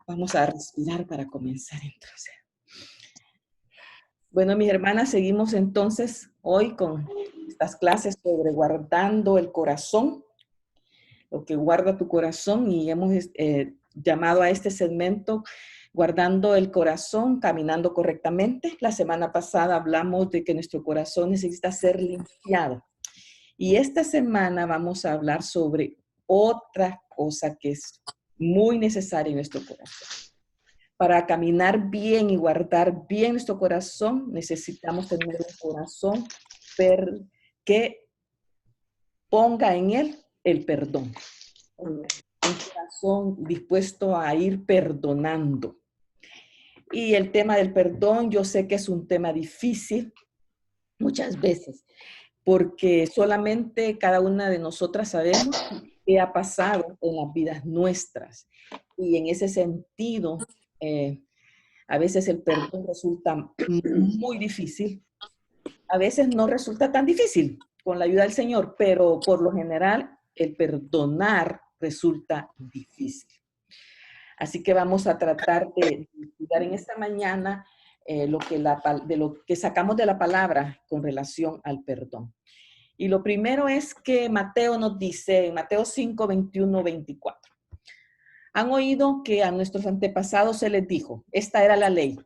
Vamos a respirar para comenzar entonces. Bueno, mis hermanas, seguimos entonces hoy con estas clases sobre guardando el corazón, lo que guarda tu corazón, y hemos llamado a este segmento guardando el corazón, caminando correctamente. La semana pasada hablamos de que nuestro corazón necesita ser limpiado. Y esta semana vamos a hablar sobre otra cosa que es muy necesaria en nuestro corazón. Para caminar bien y guardar bien nuestro corazón, necesitamos tener un corazón que ponga en él el perdón. Un corazón dispuesto a ir perdonando. Y el tema del perdón, yo sé que es un tema difícil muchas veces, porque solamente cada una de nosotras sabemos qué ha pasado en las vidas nuestras. Y en ese sentido, a veces el perdón resulta muy difícil, a veces no resulta tan difícil con la ayuda del Señor, pero por lo general el perdonar resulta difícil. Así que vamos a tratar de estudiar en esta mañana de lo que sacamos de la palabra con relación al perdón. Y lo primero es que Mateo nos dice, en Mateo 5, 21, 24. Han oído que a nuestros antepasados se les dijo, esta era la ley,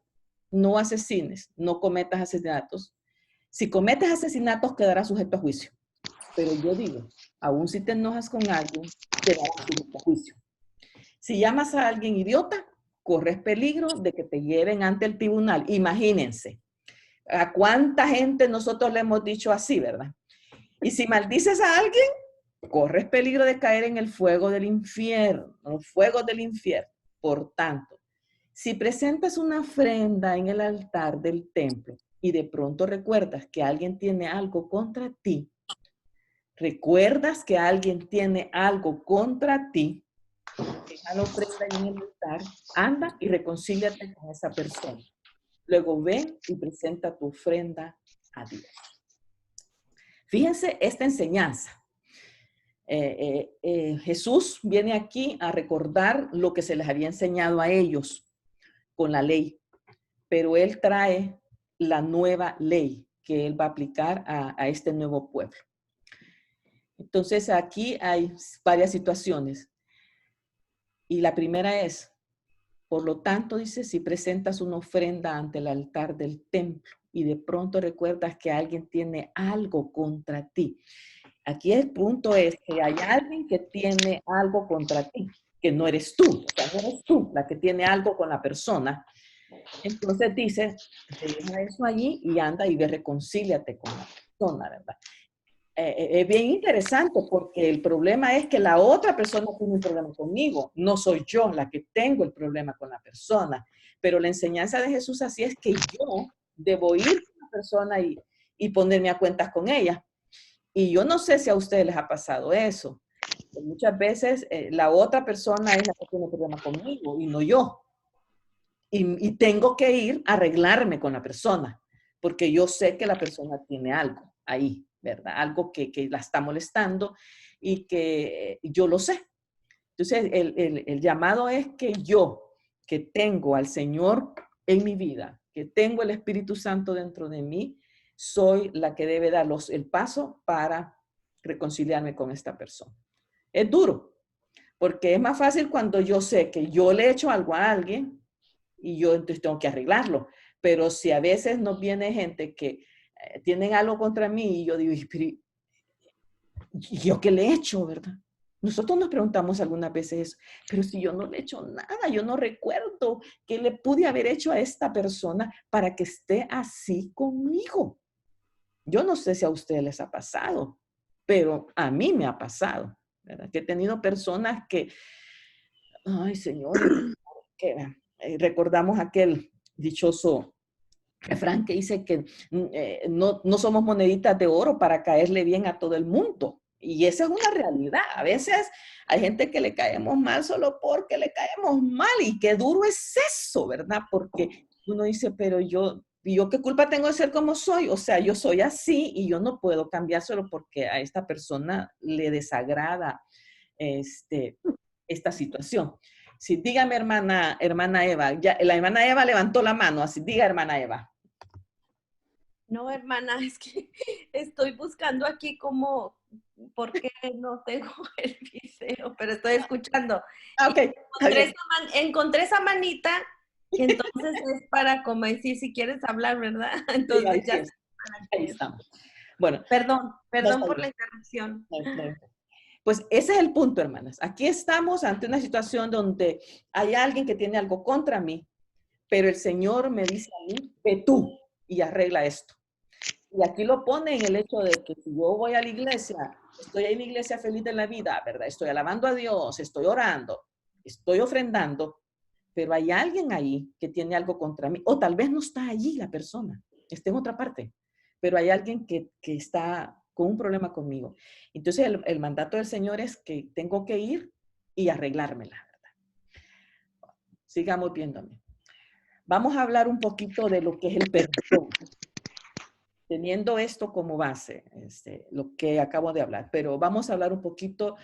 no asesines, no cometas asesinatos. Si cometes asesinatos, quedarás sujeto a juicio. Pero yo digo, aún si te enojas con alguien, quedarás sujeto a juicio. Si llamas a alguien idiota, corres peligro de que te lleven ante el tribunal. Imagínense, ¿a cuánta gente nosotros le hemos dicho así, verdad? Y si maldices a alguien, corres peligro de caer en el fuego del infierno, los fuegos del infierno. Por tanto, si presentas una ofrenda en el altar del templo y de pronto recuerdas que alguien tiene algo contra ti, deja la ofrenda en el altar, anda y reconcíliate con esa persona. Luego ven y presenta tu ofrenda a Dios. Fíjense esta enseñanza. Jesús viene aquí a recordar lo que se les había enseñado a ellos con la ley, pero Él trae la nueva ley que Él va a aplicar a este nuevo pueblo. Entonces aquí hay varias situaciones. Y la primera es, por lo tanto, dice, si presentas una ofrenda ante el altar del templo y de pronto recuerdas que alguien tiene algo contra ti. Aquí el punto es que hay alguien que tiene algo contra ti, que no eres tú, o sea, no eres tú la que tiene algo con la persona. Entonces dice, deja eso allí y anda y reconcíliate con la persona, ¿verdad? Es bien interesante porque el problema es que la otra persona tiene un problema conmigo, no soy yo la que tengo el problema con la persona, pero la enseñanza de Jesús así es que yo debo ir con la persona y ponerme a cuentas con ella. Y yo no sé si a ustedes les ha pasado eso. Muchas veces la otra persona es la que tiene problema conmigo y no yo. Y tengo que ir a arreglarme con la persona, porque yo sé que la persona tiene algo ahí, ¿verdad? Algo que la está molestando y que yo lo sé. Entonces, el llamado es que yo, que tengo al Señor en mi vida, que tengo el Espíritu Santo dentro de mí, soy la que debe dar el paso para reconciliarme con esta persona. Es duro, porque es más fácil cuando yo sé que yo le he hecho algo a alguien y yo entonces tengo que arreglarlo. Pero si a veces nos viene gente que tienen algo contra mí y yo digo, ¿y yo qué le he hecho, verdad? Nosotros nos preguntamos algunas veces eso, pero si yo no le he hecho nada, yo no recuerdo qué le pude haber hecho a esta persona para que esté así conmigo. Yo no sé si a ustedes les ha pasado, pero a mí me ha pasado, ¿verdad? Que he tenido personas que, ay, Señor, que recordamos aquel dichoso refrán que dice que no somos moneditas de oro para caerle bien a todo el mundo. Y esa es una realidad. A veces hay gente que le caemos mal solo porque le caemos mal. Y qué duro es eso, ¿verdad? Porque uno dice, pero yo qué culpa tengo de ser como soy. O sea, yo soy así y yo no puedo cambiárselo porque a esta persona le desagrada esta situación. Sí, dígame, hermana Eva. Ya, la hermana Eva levantó la mano, así, diga, hermana Eva. No, hermana, es que estoy buscando aquí cómo, porque no tengo el video, pero estoy escuchando. Ah, Y ok, está bien. encontré esa manita que entonces es para como decir si quieres hablar, ¿verdad? Sí, Entonces ahí sí ya sé es. para Ahí qué es. estamos. Bueno, Perdón, no perdón está por bien. la interrupción. No. Pues ese es el punto, hermanas. Aquí estamos ante una situación donde hay alguien que tiene algo contra mí, pero el Señor me dice a mí, ve tú y arregla esto. Y aquí lo pone en el hecho de que si yo voy a la iglesia, estoy en la iglesia feliz de la vida, ¿verdad? Estoy alabando a Dios, estoy orando, estoy ofrendando, pero hay alguien ahí que tiene algo contra mí, o tal vez no está allí la persona, está en otra parte, pero hay alguien que está con un problema conmigo. Entonces el mandato del Señor es que tengo que ir y arreglármela, ¿verdad? Sigamos viéndome. Vamos a hablar un poquito de lo que es el perdón, teniendo esto como base, lo que acabo de hablar, pero vamos a hablar un poquito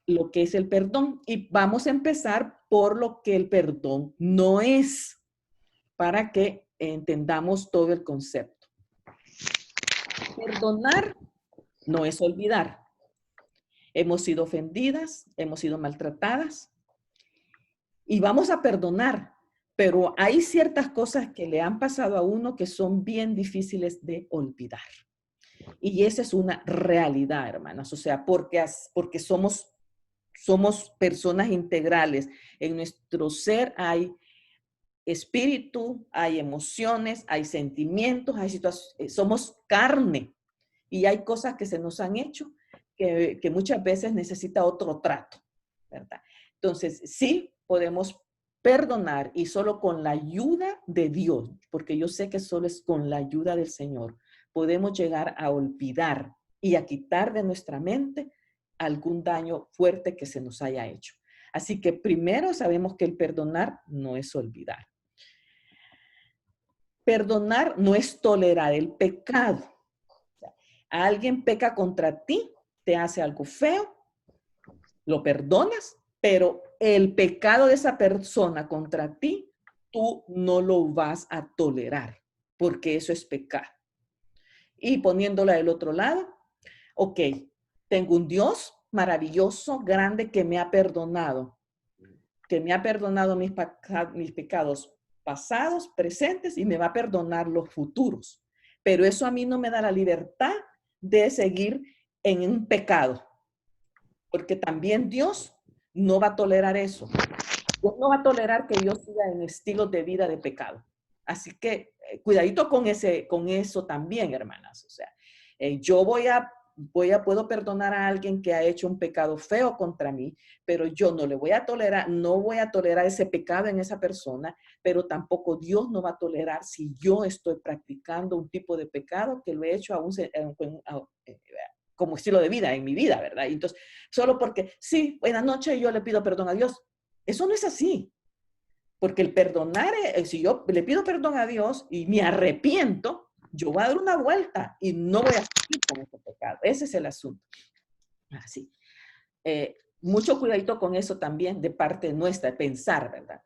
lo que es el perdón y vamos a empezar por lo que el perdón no es, para que entendamos todo el concepto. Perdonar no es olvidar. Hemos sido ofendidas, hemos sido maltratadas y vamos a perdonar, pero hay ciertas cosas que le han pasado a uno que son bien difíciles de olvidar. Y esa es una realidad, hermanas. O sea, porque somos personas integrales. En nuestro ser hay espíritu, hay emociones, hay sentimientos, hay situaciones, somos carne y hay cosas que se nos han hecho que muchas veces necesita otro trato, ¿verdad? Entonces, sí podemos perdonar y solo con la ayuda de Dios, porque yo sé que solo es con la ayuda del Señor, podemos llegar a olvidar y a quitar de nuestra mente algún daño fuerte que se nos haya hecho. Así que primero sabemos que el perdonar no es olvidar. Perdonar no es tolerar el pecado. Alguien peca contra ti, te hace algo feo, lo perdonas, pero el pecado de esa persona contra ti, tú no lo vas a tolerar, porque eso es pecado. Y poniéndola del otro lado, ok, tengo un Dios maravilloso, grande, que me ha perdonado mis pecados pasados, presentes, y me va a perdonar los futuros. Pero eso a mí no me da la libertad de seguir en un pecado, porque también Dios no va a tolerar eso. Dios no va a tolerar que yo siga en estilos de vida de pecado. Así que cuidadito con eso también, hermanas. O sea, yo puedo perdonar a alguien que ha hecho un pecado feo contra mí, pero yo no voy a tolerar ese pecado en esa persona, pero tampoco Dios no va a tolerar si yo estoy practicando un tipo de pecado que lo he hecho como estilo de vida en mi vida, ¿verdad? Y entonces, solo porque, sí, buenas noches, yo le pido perdón a Dios. Eso no es así. Porque el perdonar, si yo le pido perdón a Dios y me arrepiento, yo voy a dar una vuelta y no voy a seguir con ese pecado. Ese es el asunto. Así. Mucho cuidadito con eso también de parte nuestra, de pensar, ¿verdad?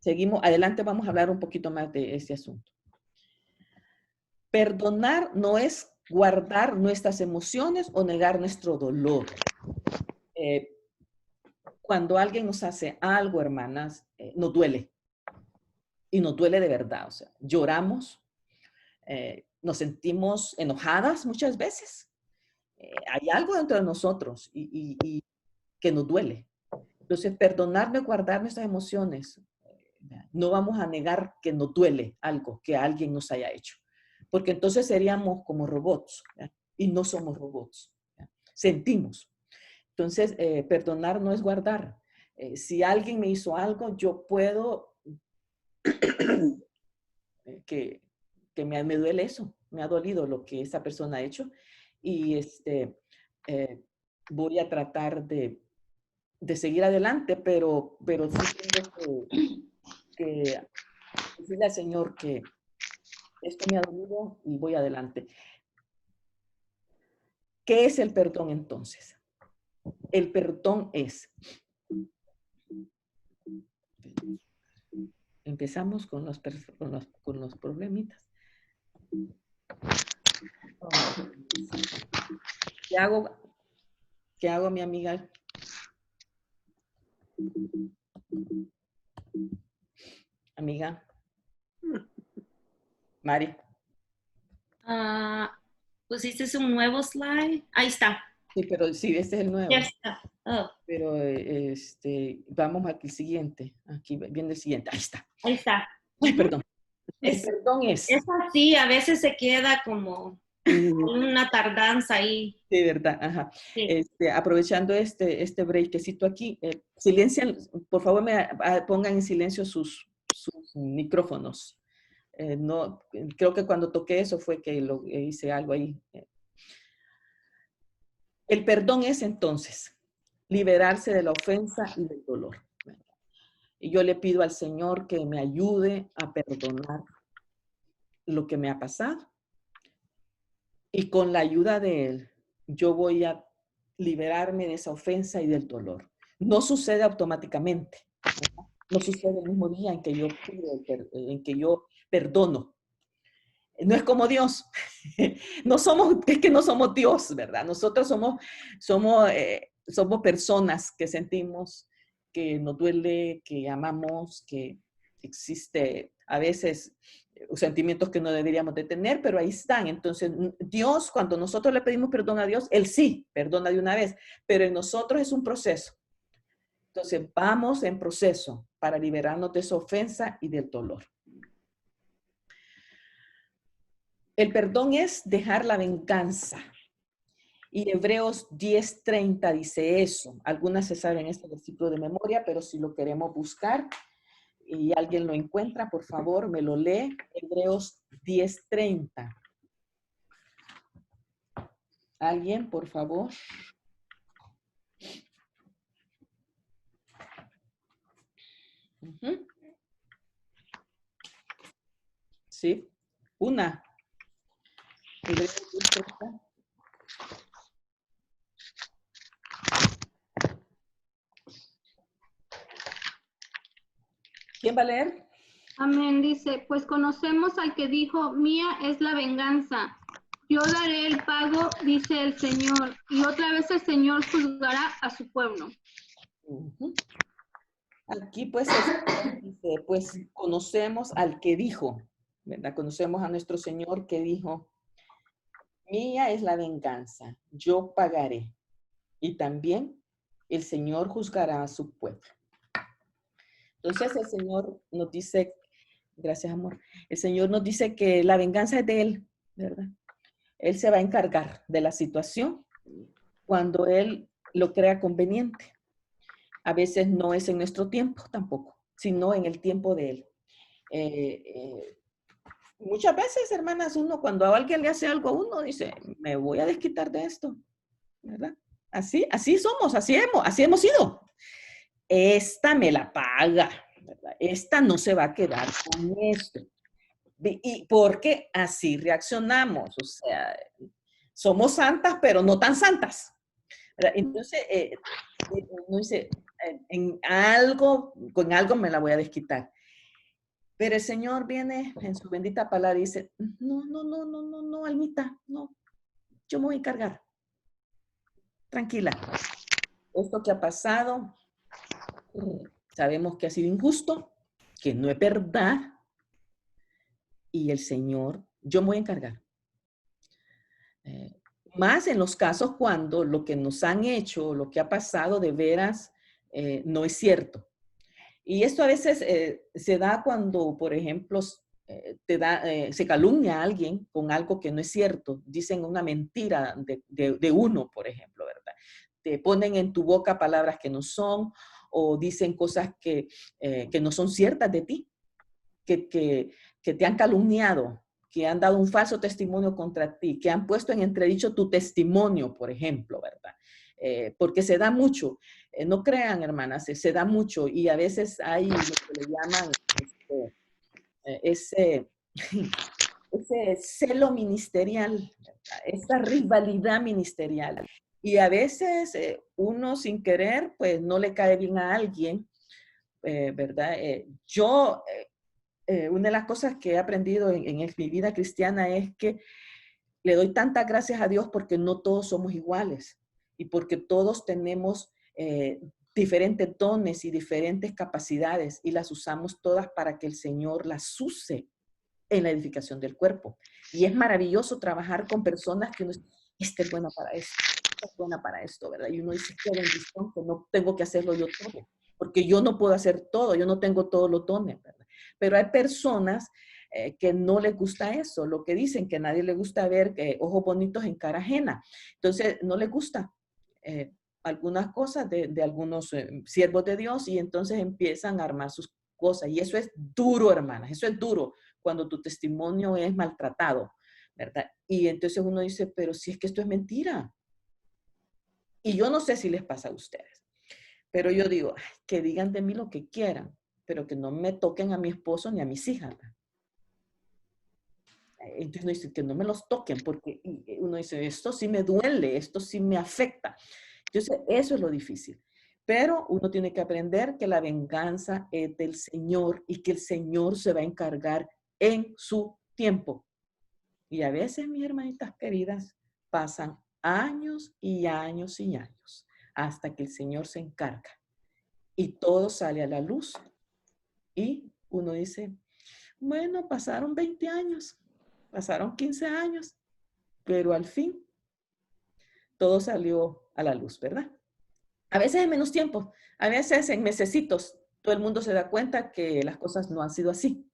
Seguimos, adelante vamos a hablar un poquito más de este asunto. Perdonar no es guardar nuestras emociones o negar nuestro dolor. Cuando alguien nos hace algo, hermanas, nos duele. Y nos duele de verdad. O sea, lloramos, nos sentimos enojadas muchas veces. Hay algo dentro de nosotros y que nos duele. Entonces, perdonarnos y guardar nuestras emociones. No vamos a negar que nos duele algo que alguien nos haya hecho, porque entonces seríamos como robots, ¿ya? Y no somos robots, ¿ya? Sentimos. Entonces, perdonar no es guardar. Si alguien me hizo algo, yo puedo que, me duele eso, me ha dolido lo que esa persona ha hecho y eh, voy a tratar de seguir adelante, pero sí tengo que decirle al Señor que esto me ha dolido y voy adelante. ¿Qué es el perdón entonces? El perdón es empezamos con con los problemitas. ¿Qué hago? ¿Qué hago, mi amiga? Amiga. Mari. ¿Pusiste un nuevo slide? Ahí está. Sí, pero sí, este es el nuevo. Ya está. Oh, Pero vamos al siguiente. Aquí viene el siguiente. Ahí está. ahí está. Ay, perdón. El Es perdón es. así, a veces se queda como una tardanza ahí. Sí, verdad. Ajá. Sí. Aprovechando este breakcito aquí, silencian, por favor, pongan en silencio sus micrófonos. No, creo que cuando toqué eso fue que hice algo ahí. El perdón es entonces liberarse de la ofensa y del dolor. Y yo le pido al Señor que me ayude a perdonar lo que me ha pasado. Y con la ayuda de Él, yo voy a liberarme de esa ofensa y del dolor. No sucede automáticamente. No sucede el mismo día en que yo pido, en que yo perdono. No es como Dios. No somos, es que no somos Dios, ¿verdad? Nosotros somos personas que sentimos, que nos duele, que amamos, que existe a veces sentimientos que no deberíamos de tener, pero ahí están. Entonces, Dios, cuando nosotros le pedimos perdón a Dios, Él sí perdona de una vez, pero en nosotros es un proceso. Entonces, vamos en proceso para liberarnos de esa ofensa y del dolor. El perdón es dejar la venganza. Y Hebreos 10:30 dice eso. Algunas se saben este versículo de memoria, pero si lo queremos buscar y alguien lo encuentra, por favor, me lo lee. Hebreos 10:30. ¿Alguien, por favor? Sí, una. Hebreos 10:30. ¿Quién va a leer? Amén, dice, pues conocemos al que dijo, mía es la venganza, yo daré el pago, dice el Señor, y otra vez el Señor juzgará a su pueblo. Aquí pues dice, pues conocemos al que dijo, ¿verdad? Conocemos a nuestro Señor que dijo, mía es la venganza, yo pagaré. Y también el Señor juzgará a su pueblo. Entonces el Señor nos dice, gracias amor, el Señor nos dice que la venganza es de Él, ¿verdad? Él se va a encargar de la situación cuando Él lo crea conveniente. A veces no es en nuestro tiempo tampoco, sino en el tiempo de Él. Muchas veces, hermanas, uno cuando a alguien le hace algo a uno, dice, me voy a desquitar de esto, ¿verdad? Así somos, así hemos sido. Esta me la paga, ¿verdad? Esta no se va a quedar con esto. Y porque así reaccionamos, o sea, somos santas, pero no tan santas. ¿Verdad? Entonces, uno dice, con algo me la voy a desquitar. Pero el Señor viene en su bendita palabra y dice, no, almita, no, yo me voy a encargar. Tranquila. Esto que ha pasado, sabemos que ha sido injusto, que no es verdad, y el Señor, yo me voy a encargar. Más en los casos cuando lo que nos han hecho, lo que ha pasado de veras, no es cierto. Y esto a veces se da cuando, por ejemplo, se calumnia a alguien con algo que no es cierto. Dicen una mentira de uno, por ejemplo, ¿verdad? Te ponen en tu boca palabras que no son o dicen cosas que no son ciertas de ti, que te han calumniado, que han dado un falso testimonio contra ti, que han puesto en entredicho tu testimonio, por ejemplo, ¿verdad? Porque se da mucho. No crean, hermanas, se da mucho y a veces hay lo que le llaman ese celo ministerial, ¿verdad? Esa rivalidad ministerial. Y a veces uno sin querer, pues no le cae bien a alguien, ¿verdad? Yo una de las cosas que he aprendido en mi vida cristiana es que le doy tantas gracias a Dios porque no todos somos iguales y porque todos tenemos diferentes dones y diferentes capacidades y las usamos todas para que el Señor las use en la edificación del cuerpo. Y es maravilloso trabajar con personas que uno dice, esta es buena para esto, esta es buena para esto, ¿verdad? Y uno dice, qué bendición, que no tengo que hacerlo yo todo, porque yo no puedo hacer todo, yo no tengo todos los dones, ¿verdad? Pero hay personas que no les gusta eso, lo que dicen, que a nadie le gusta ver ojos bonitos en cara ajena. Entonces, no les gusta algunas cosas de algunos siervos de Dios y entonces empiezan a armar sus cosas. Y eso es duro, hermanas, eso es duro cuando tu testimonio es maltratado, ¿verdad? Y entonces uno dice, pero si es que esto es mentira. Y yo no sé si les pasa a ustedes, pero yo digo, ay, que digan de mí lo que quieran, pero que no me toquen a mi esposo ni a mis hijas. Entonces uno dice que no me los toquen, porque uno dice, esto sí me duele, esto sí me afecta. Entonces eso es lo difícil. Pero uno tiene que aprender que la venganza es del Señor y que el Señor se va a encargar en su tiempo. Y a veces, mis hermanitas queridas, pasan años y años y años hasta que el Señor se encarga. Y todo sale a la luz. Y uno dice, bueno, pasaron 20 años, pasaron 15 años, pero al fin todo salió a la luz, ¿verdad? A veces en menos tiempo, a veces en mesecitos, todo el mundo se da cuenta que las cosas no han sido así,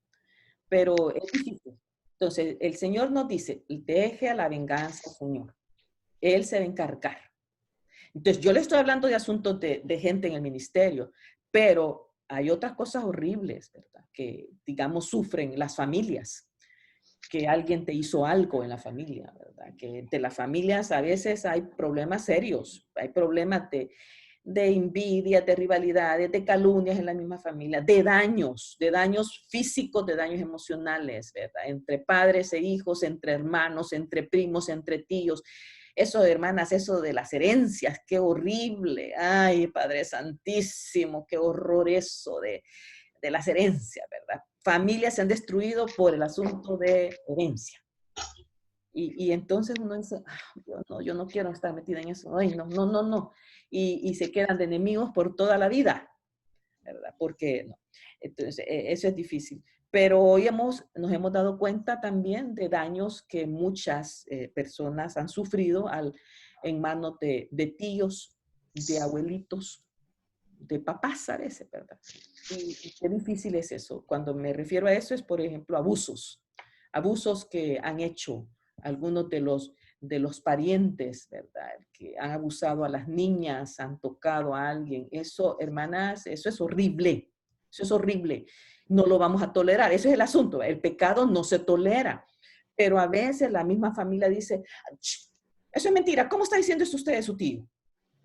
pero es difícil. Entonces, el Señor nos dice, deje a la venganza, Señor. Él se va a encargar. Entonces, yo le estoy hablando de asuntos de gente en el ministerio, pero hay otras cosas horribles, ¿verdad? Que, digamos, sufren las familias, que alguien te hizo algo en la familia, ¿verdad? Que entre las familias a veces hay problemas serios, hay problemas de envidia, de rivalidades, de calumnias en la misma familia, de daños físicos, de daños emocionales, ¿verdad? Entre padres e hijos, entre hermanos, entre primos, entre tíos. Eso, hermanas, eso de las herencias, qué horrible. Ay, Padre Santísimo, qué horror eso de las herencias, ¿verdad? Familias se han destruido por el asunto de herencia. Y entonces uno dice, yo no quiero estar metida en eso. Ay, no. Y se quedan de enemigos por toda la vida, ¿verdad? Porque no. Entonces, eso es difícil. Pero hoy nos hemos dado cuenta también de daños que muchas personas han sufrido en manos de tíos, de abuelitos, de papás a veces, ¿verdad? Y qué difícil es eso. Cuando me refiero a eso es, por ejemplo, abusos que han hecho algunos de los parientes, ¿verdad? Que han abusado a las niñas, han tocado a alguien. Eso, hermanas, eso es horrible. Eso es horrible. No lo vamos a tolerar. Ese es el asunto. El pecado no se tolera. Pero a veces la misma familia dice, eso es mentira. ¿Cómo está diciendo eso usted de su tío?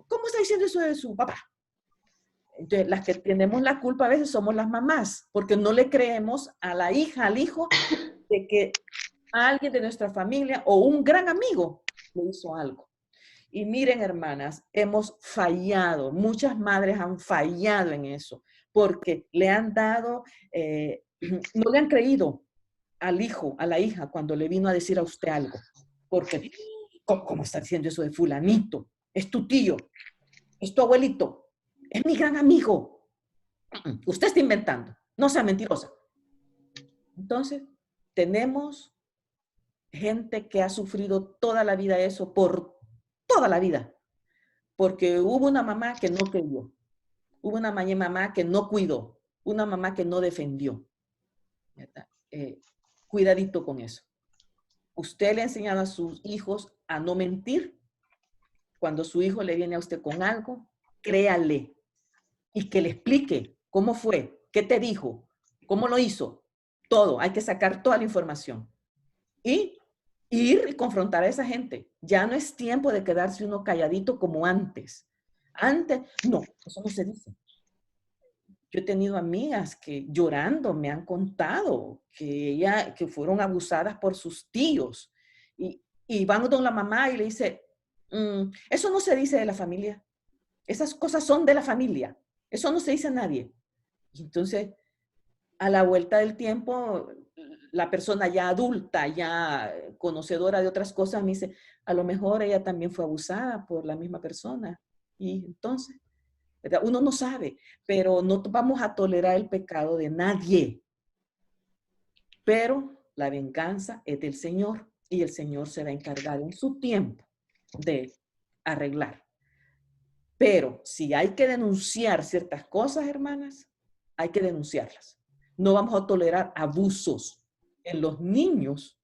¿Cómo está diciendo eso de su papá? Entonces, las que tenemos la culpa a veces somos las mamás, porque no le creemos a la hija, al hijo, de que alguien de nuestra familia o un gran amigo le hizo algo. Y miren, hermanas, hemos fallado, muchas madres han fallado en eso, porque le han dado, no le han creído al hijo, a la hija, cuando le vino a decir a usted algo. Porque, ¿cómo está diciendo eso de fulanito? Es tu tío, es tu abuelito. Es mi gran amigo. Usted está inventando. No sea mentirosa. Entonces, tenemos gente que ha sufrido toda la vida eso, por toda la vida. Porque hubo una mamá que no creyó. Hubo una mamá que no cuidó. Una mamá que no defendió. Cuidadito con eso. Usted le ha enseñado a sus hijos a no mentir. Cuando su hijo le viene a usted con algo, créale. Y que le explique cómo fue, qué te dijo, cómo lo hizo, todo. Hay que sacar toda la información. Y ir y confrontar a esa gente. Ya no es tiempo de quedarse uno calladito como antes. Antes, no, eso no se dice. Yo he tenido amigas que llorando me han contado que fueron abusadas por sus tíos. Y van donde la mamá y le dice, eso no se dice de la familia. Esas cosas son de la familia. Eso no se dice a nadie. Y entonces, a la vuelta del tiempo, la persona ya adulta, ya conocedora de otras cosas, me dice, a lo mejor ella también fue abusada por la misma persona. Y entonces, ¿verdad? Uno no sabe, pero no vamos a tolerar el pecado de nadie. Pero la venganza es del Señor y el Señor se va a encargar en su tiempo de arreglar. Pero si hay que denunciar ciertas cosas, hermanas, hay que denunciarlas. No vamos a tolerar abusos en los niños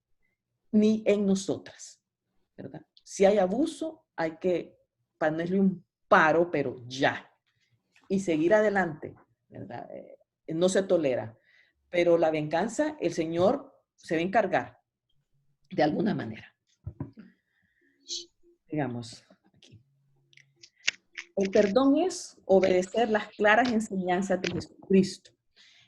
ni en nosotras, ¿verdad? Si hay abuso, hay que ponerle un paro, pero ya. Y seguir adelante, ¿verdad? No se tolera. Pero la venganza, el Señor se va a encargar de alguna manera. Digamos aquí. El perdón es obedecer las claras enseñanzas de Jesucristo.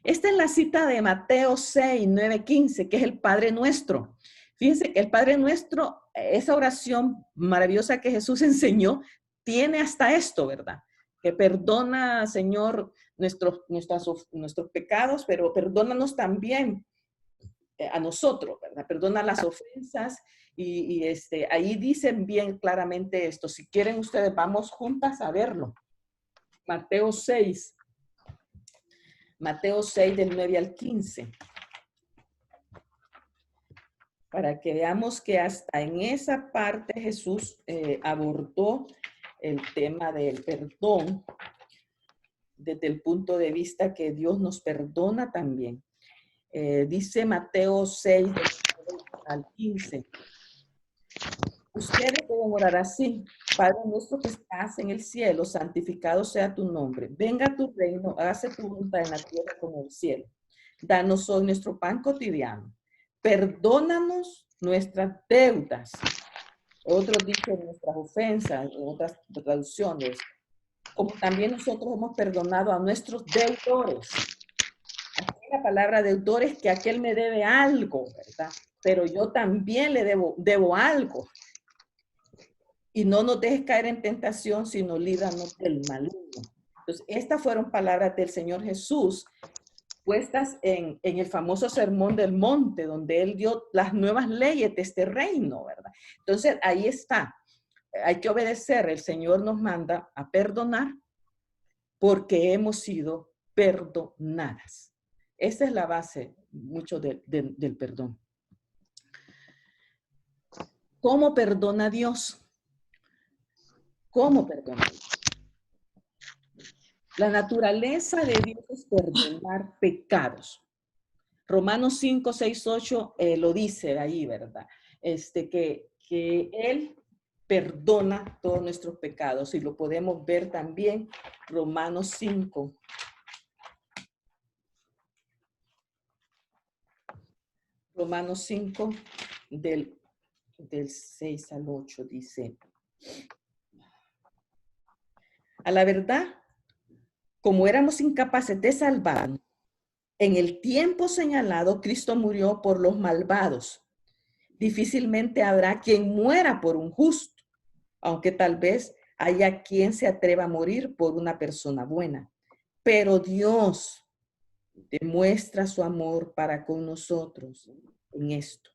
Esta es la cita de Mateo 6, 9, 15, que es el Padre Nuestro. Fíjense que el Padre Nuestro, esa oración maravillosa que Jesús enseñó, tiene hasta esto, ¿verdad? Que perdona, Señor, nuestros pecados, pero perdónanos también a nosotros, ¿verdad? Perdona las ofensas y ahí dicen bien claramente esto. Si quieren ustedes, vamos juntas a verlo. Mateo 6 del 9 al 15. Para que veamos que hasta en esa parte Jesús abordó el tema del perdón desde el punto de vista que Dios nos perdona también. Dice Mateo 6 del 9 al 15. Ustedes deben orar así. Padre nuestro que estás en el cielo, santificado sea tu nombre. Venga tu reino, hágase tu voluntad en la tierra como en el cielo. Danos hoy nuestro pan cotidiano. Perdónanos nuestras deudas. Otros dicen nuestras ofensas, en otras traducciones. Como también nosotros hemos perdonado a nuestros deudores. Aquí la palabra deudor es que aquel me debe algo, ¿verdad? Pero yo también le debo algo. Y no nos dejes caer en tentación, sino líbranos del maligno. Entonces, estas fueron palabras del Señor Jesús puestas en el famoso Sermón del Monte, donde Él dio las nuevas leyes de este reino, ¿verdad? Entonces, ahí está. Hay que obedecer. El Señor nos manda a perdonar porque hemos sido perdonadas. Esa es la base mucho del perdón. ¿Cómo perdona Dios? ¿Cómo perdona Dios? La naturaleza de Dios es perdonar pecados. Romanos 5, 6, 8 lo dice ahí, ¿verdad? Que Él perdona todos nuestros pecados y lo podemos ver también Romanos 5. Romanos 5 del 6 al 8 dice: a la verdad, como éramos incapaces de salvarnos, en el tiempo señalado, Cristo murió por los malvados. Difícilmente habrá quien muera por un justo, aunque tal vez haya quien se atreva a morir por una persona buena. Pero Dios demuestra su amor para con nosotros en esto,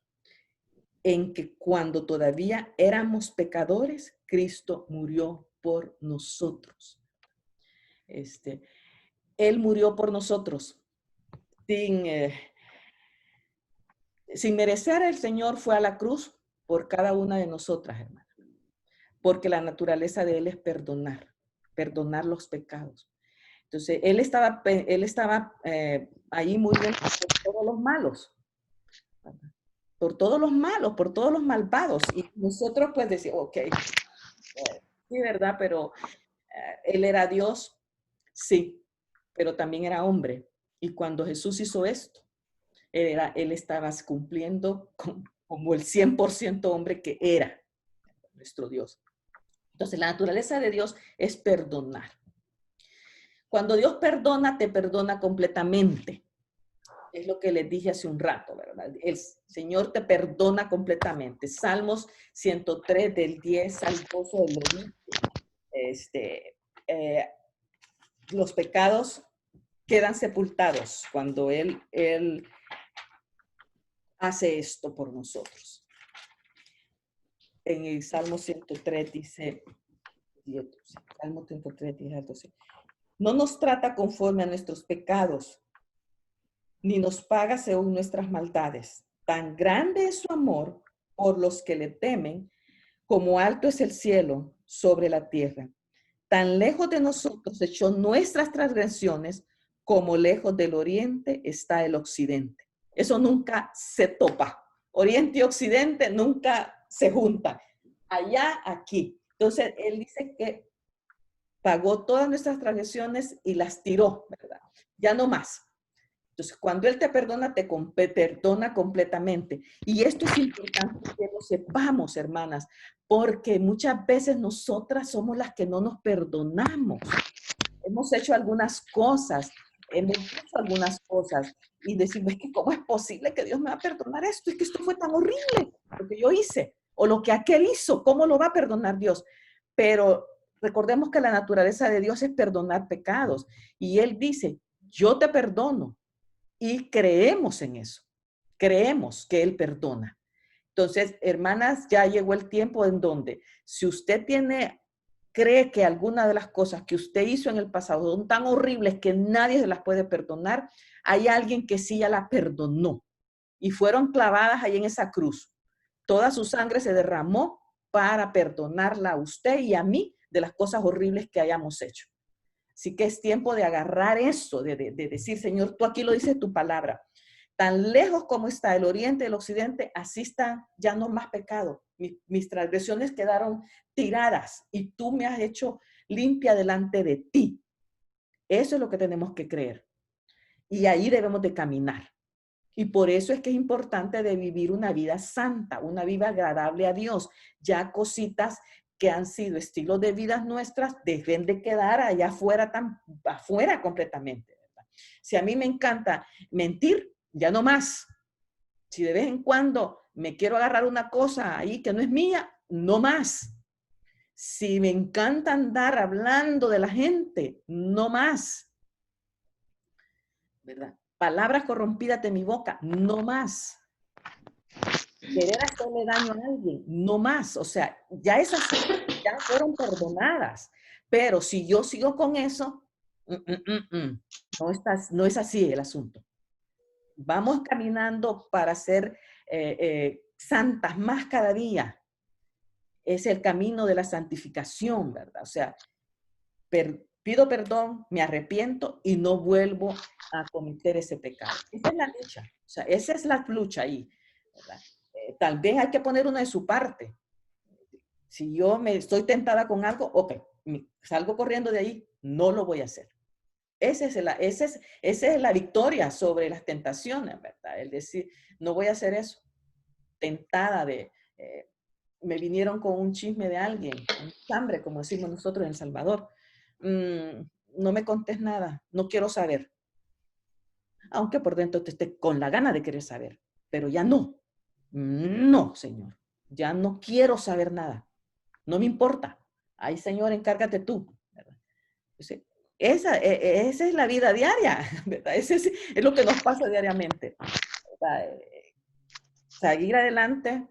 en que cuando todavía éramos pecadores, Cristo murió por nosotros. Él murió por nosotros. Sin merecer, el Señor fue a la cruz por cada una de nosotras, hermanas. Porque la naturaleza de Él es perdonar los pecados. Entonces, Él estaba ahí muriendo por todos los malos. Por todos los malos, por todos los malvados. Y nosotros pues decimos, ok, sí, ¿verdad? Pero Él era Dios, sí, pero también era hombre. Y cuando Jesús hizo esto, Él estaba cumpliendo como el 100% hombre que era nuestro Dios. Entonces, la naturaleza de Dios es perdonar. Cuando Dios perdona, te perdona completamente. Es lo que les dije hace un rato, ¿verdad? El Señor te perdona completamente. Salmos 103 del 10 al 12 lo dice. Los pecados quedan sepultados cuando Él hace esto por nosotros. En el Salmo 103 dice, Salmo 103 dice, 12, no nos trata conforme a nuestros pecados, ni nos paga según nuestras maldades. Tan grande es su amor por los que le temen, como alto es el cielo sobre la tierra. Tan lejos de nosotros echó nuestras transgresiones, como lejos del oriente está el occidente. Eso nunca se topa. Oriente y occidente nunca se juntan. Allá, aquí. Entonces, él dice que pagó todas nuestras transgresiones y las tiró, ¿verdad? Ya no más. Entonces, cuando Él te perdona perdona completamente. Y esto es importante que lo sepamos, hermanas, porque muchas veces nosotras somos las que no nos perdonamos. Hemos hecho algunas cosas, hemos hecho algunas cosas y decimos, es que ¿cómo es posible que Dios me va a perdonar esto? Es que esto fue tan horrible, lo que yo hice, o lo que aquel hizo, ¿cómo lo va a perdonar Dios? Pero recordemos que la naturaleza de Dios es perdonar pecados. Y Él dice, yo te perdono. Y creemos en eso. Creemos que Él perdona. Entonces, hermanas, ya llegó el tiempo en donde si usted cree que alguna de las cosas que usted hizo en el pasado son tan horribles que nadie se las puede perdonar, hay alguien que sí ya la perdonó. Y fueron clavadas ahí en esa cruz. Toda su sangre se derramó para perdonarla a usted y a mí de las cosas horribles que hayamos hecho. Así que es tiempo de agarrar eso, de decir, Señor, tú aquí lo dices tu palabra. Tan lejos como está el oriente y el occidente, así está ya no más pecado. Mis transgresiones quedaron tiradas y tú me has hecho limpia delante de ti. Eso es lo que tenemos que creer. Y ahí debemos de caminar. Y por eso es que es importante de vivir una vida santa, una vida agradable a Dios. Ya cositas que han sido estilos de vida nuestras deben de quedar allá afuera, afuera completamente, ¿verdad? Si a mí me encanta mentir, ya no más. Si de vez en cuando me quiero agarrar una cosa ahí que no es mía, no más. Si me encanta andar hablando de la gente, no más. ¿Verdad? Palabras corrompidas de mi boca, no más. Querer hacerle daño a alguien, no más. O sea, ya esas ya fueron perdonadas. Pero si yo sigo con eso, no es así el asunto. Vamos caminando para ser santas más cada día. Es el camino de la santificación, ¿verdad? O sea, pido perdón, me arrepiento y no vuelvo a cometer ese pecado. Esa es la lucha. O sea, esa es la lucha ahí, ¿verdad? Tal vez hay que poner una de su parte. Si yo me estoy tentada con algo, ok, salgo corriendo de ahí, no lo voy a hacer. Esa es la victoria sobre las tentaciones, ¿verdad? El decir, no voy a hacer eso. Tentada me vinieron con un chisme de alguien, un chambre, como decimos nosotros en El Salvador. No me contes nada, no quiero saber. Aunque por dentro te esté con la gana de querer saber, pero ya no. No, Señor, ya no quiero saber nada. No me importa. Ay, Señor, encárgate tú. ¿Verdad? Entonces, esa es la vida diaria, ¿verdad? Ese es lo que nos pasa diariamente. Seguir adelante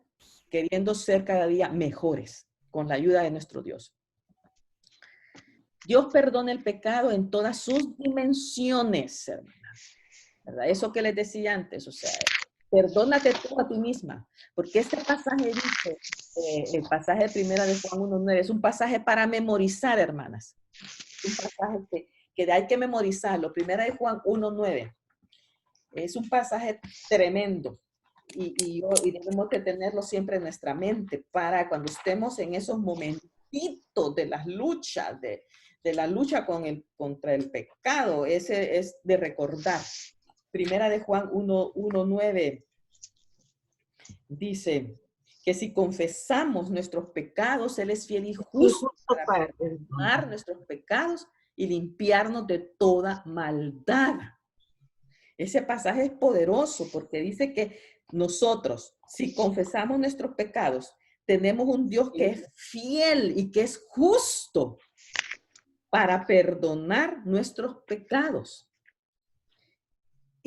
queriendo ser cada día mejores con la ayuda de nuestro Dios. Dios perdona el pecado en todas sus dimensiones, hermanas, ¿verdad? Eso que les decía antes, o sea, perdónate tú a ti misma, porque este pasaje dice, el pasaje de primera de Juan 1:9, es un pasaje para memorizar, hermanas. Un pasaje que hay que memorizarlo. Primera de Juan 1:9. Es un pasaje tremendo y debemos de tenerlo siempre en nuestra mente para cuando estemos en esos momentitos de las luchas, de la lucha contra el pecado. Ese es de recordar. Primera de Juan 1:9 dice que si confesamos nuestros pecados, Él es fiel y justo para perdonar nuestros pecados y limpiarnos de toda maldad. Ese pasaje es poderoso porque dice que nosotros, si confesamos nuestros pecados, tenemos un Dios que es fiel y que es justo para perdonar nuestros pecados.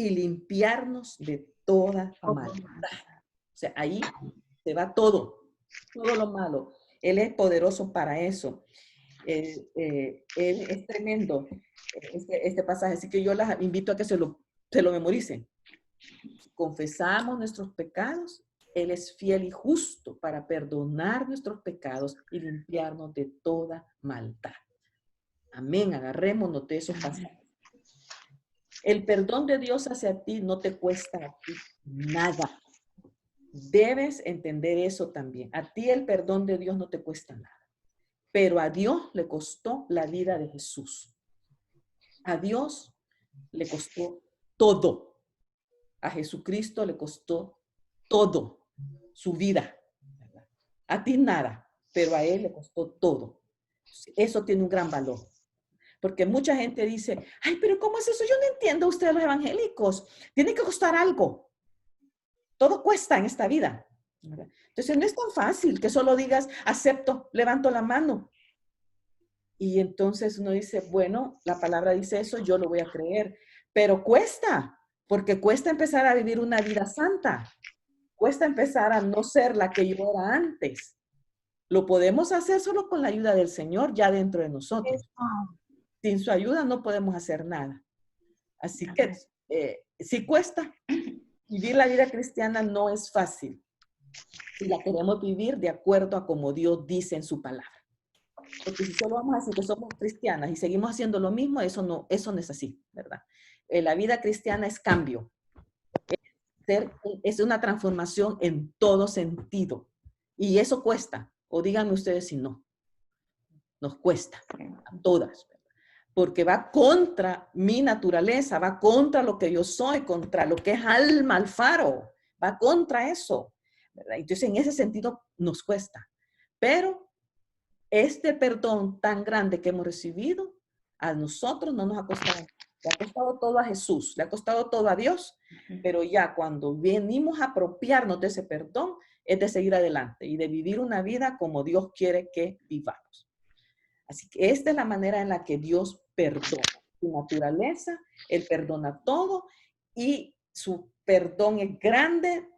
y limpiarnos de toda maldad. O sea, ahí se va todo lo malo. Él es poderoso para eso. Él es tremendo este pasaje, así que yo las invito a que se lo memoricen. Confesamos nuestros pecados, Él es fiel y justo para perdonar nuestros pecados y limpiarnos de toda maldad. Amén, agarrémonos de esos pasajes. El perdón de Dios hacia ti no te cuesta a ti nada. Debes entender eso también. A ti el perdón de Dios no te cuesta nada. Pero a Dios le costó la vida de Jesús. A Dios le costó todo. A Jesucristo le costó todo, su vida. A ti nada, pero a Él le costó todo. Eso tiene un gran valor. Porque mucha gente dice, ay, pero ¿cómo es eso? Yo no entiendo a ustedes los evangélicos. Tiene que costar algo. Todo cuesta en esta vida. Entonces no es tan fácil que solo digas, acepto, levanto la mano. Y entonces uno dice, bueno, la palabra dice eso, yo lo voy a creer. Pero cuesta, porque cuesta empezar a vivir una vida santa. Cuesta empezar a no ser la que yo era antes. Lo podemos hacer solo con la ayuda del Señor ya dentro de nosotros. Sin su ayuda no podemos hacer nada. Así que sí cuesta. Vivir la vida cristiana no es fácil. Si la queremos vivir de acuerdo a como Dios dice en su palabra. Porque si solo vamos a decir que somos cristianas y seguimos haciendo lo mismo, eso no es así, ¿verdad? La vida cristiana es cambio. Es una transformación en todo sentido. Y eso cuesta. O díganme ustedes si no. Nos cuesta a todas. Porque va contra mi naturaleza, va contra lo que yo soy, contra lo que es Alma Alfaro. Va contra eso, ¿verdad? Entonces, en ese sentido, nos cuesta. Pero este perdón tan grande que hemos recibido, a nosotros no nos ha costado. Le ha costado todo a Jesús, le ha costado todo a Dios, pero ya cuando venimos a apropiarnos de ese perdón, es de seguir adelante y de vivir una vida como Dios quiere que vivamos. Así que esta es la manera en la que Dios perdona. Su naturaleza, Él perdona todo y su perdón es grande,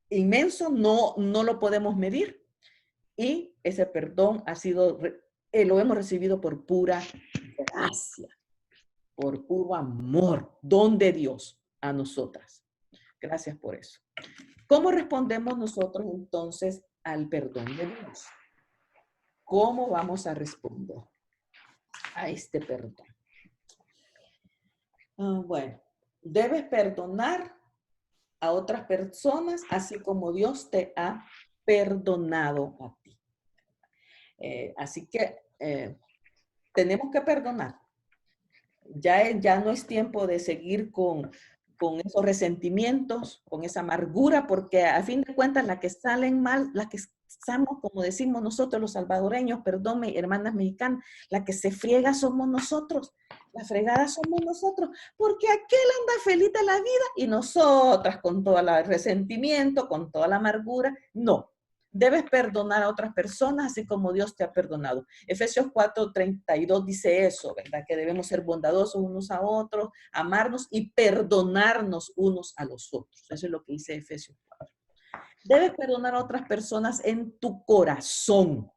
inmenso, no lo podemos medir. Y ese perdón lo hemos recibido por pura gracia, por puro amor, don de Dios a nosotras. Gracias por eso. ¿Cómo respondemos nosotros entonces al perdón de Dios? ¿Cómo vamos a responder a este perdón? Bueno, debes perdonar a otras personas así como Dios te ha perdonado a ti. Así que tenemos que perdonar. Ya no es tiempo de seguir con esos resentimientos, con esa amargura, porque a fin de cuentas la que salen mal, la que estamos, como decimos nosotros los salvadoreños, perdón, hermanas mexicanas, la que se friega somos nosotros, la fregada somos nosotros, porque aquel anda feliz de la vida y nosotras con todo el resentimiento, con toda la amargura, no. Debes perdonar a otras personas así como Dios te ha perdonado. Efesios 4:32 dice eso, ¿verdad? Que debemos ser bondadosos unos a otros, amarnos y perdonarnos unos a los otros. Eso es lo que dice Efesios 4. Debes perdonar a otras personas en tu corazón,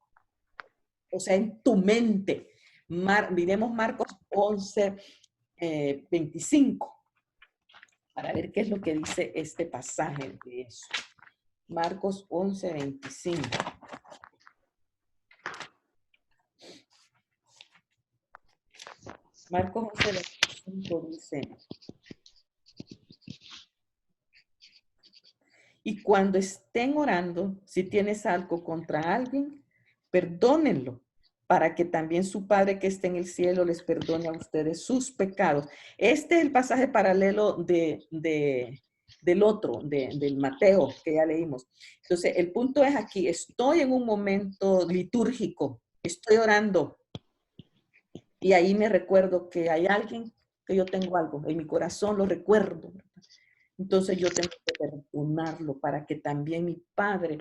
o sea, en tu mente. Miremos Marcos 11:25 para ver qué es lo que dice este pasaje de eso. Marcos 11:25. Marcos 11:25 dice: y cuando estén orando, si tienes algo contra alguien, perdónenlo, para que también su Padre que está en el cielo les perdone a ustedes sus pecados. Este es el pasaje paralelo del otro, del Mateo, que ya leímos. Entonces, el punto es aquí, estoy en un momento litúrgico, estoy orando, y ahí me recuerdo que hay alguien, que yo tengo algo, en mi corazón lo recuerdo. Entonces, yo tengo que perdonarlo para que también mi Padre,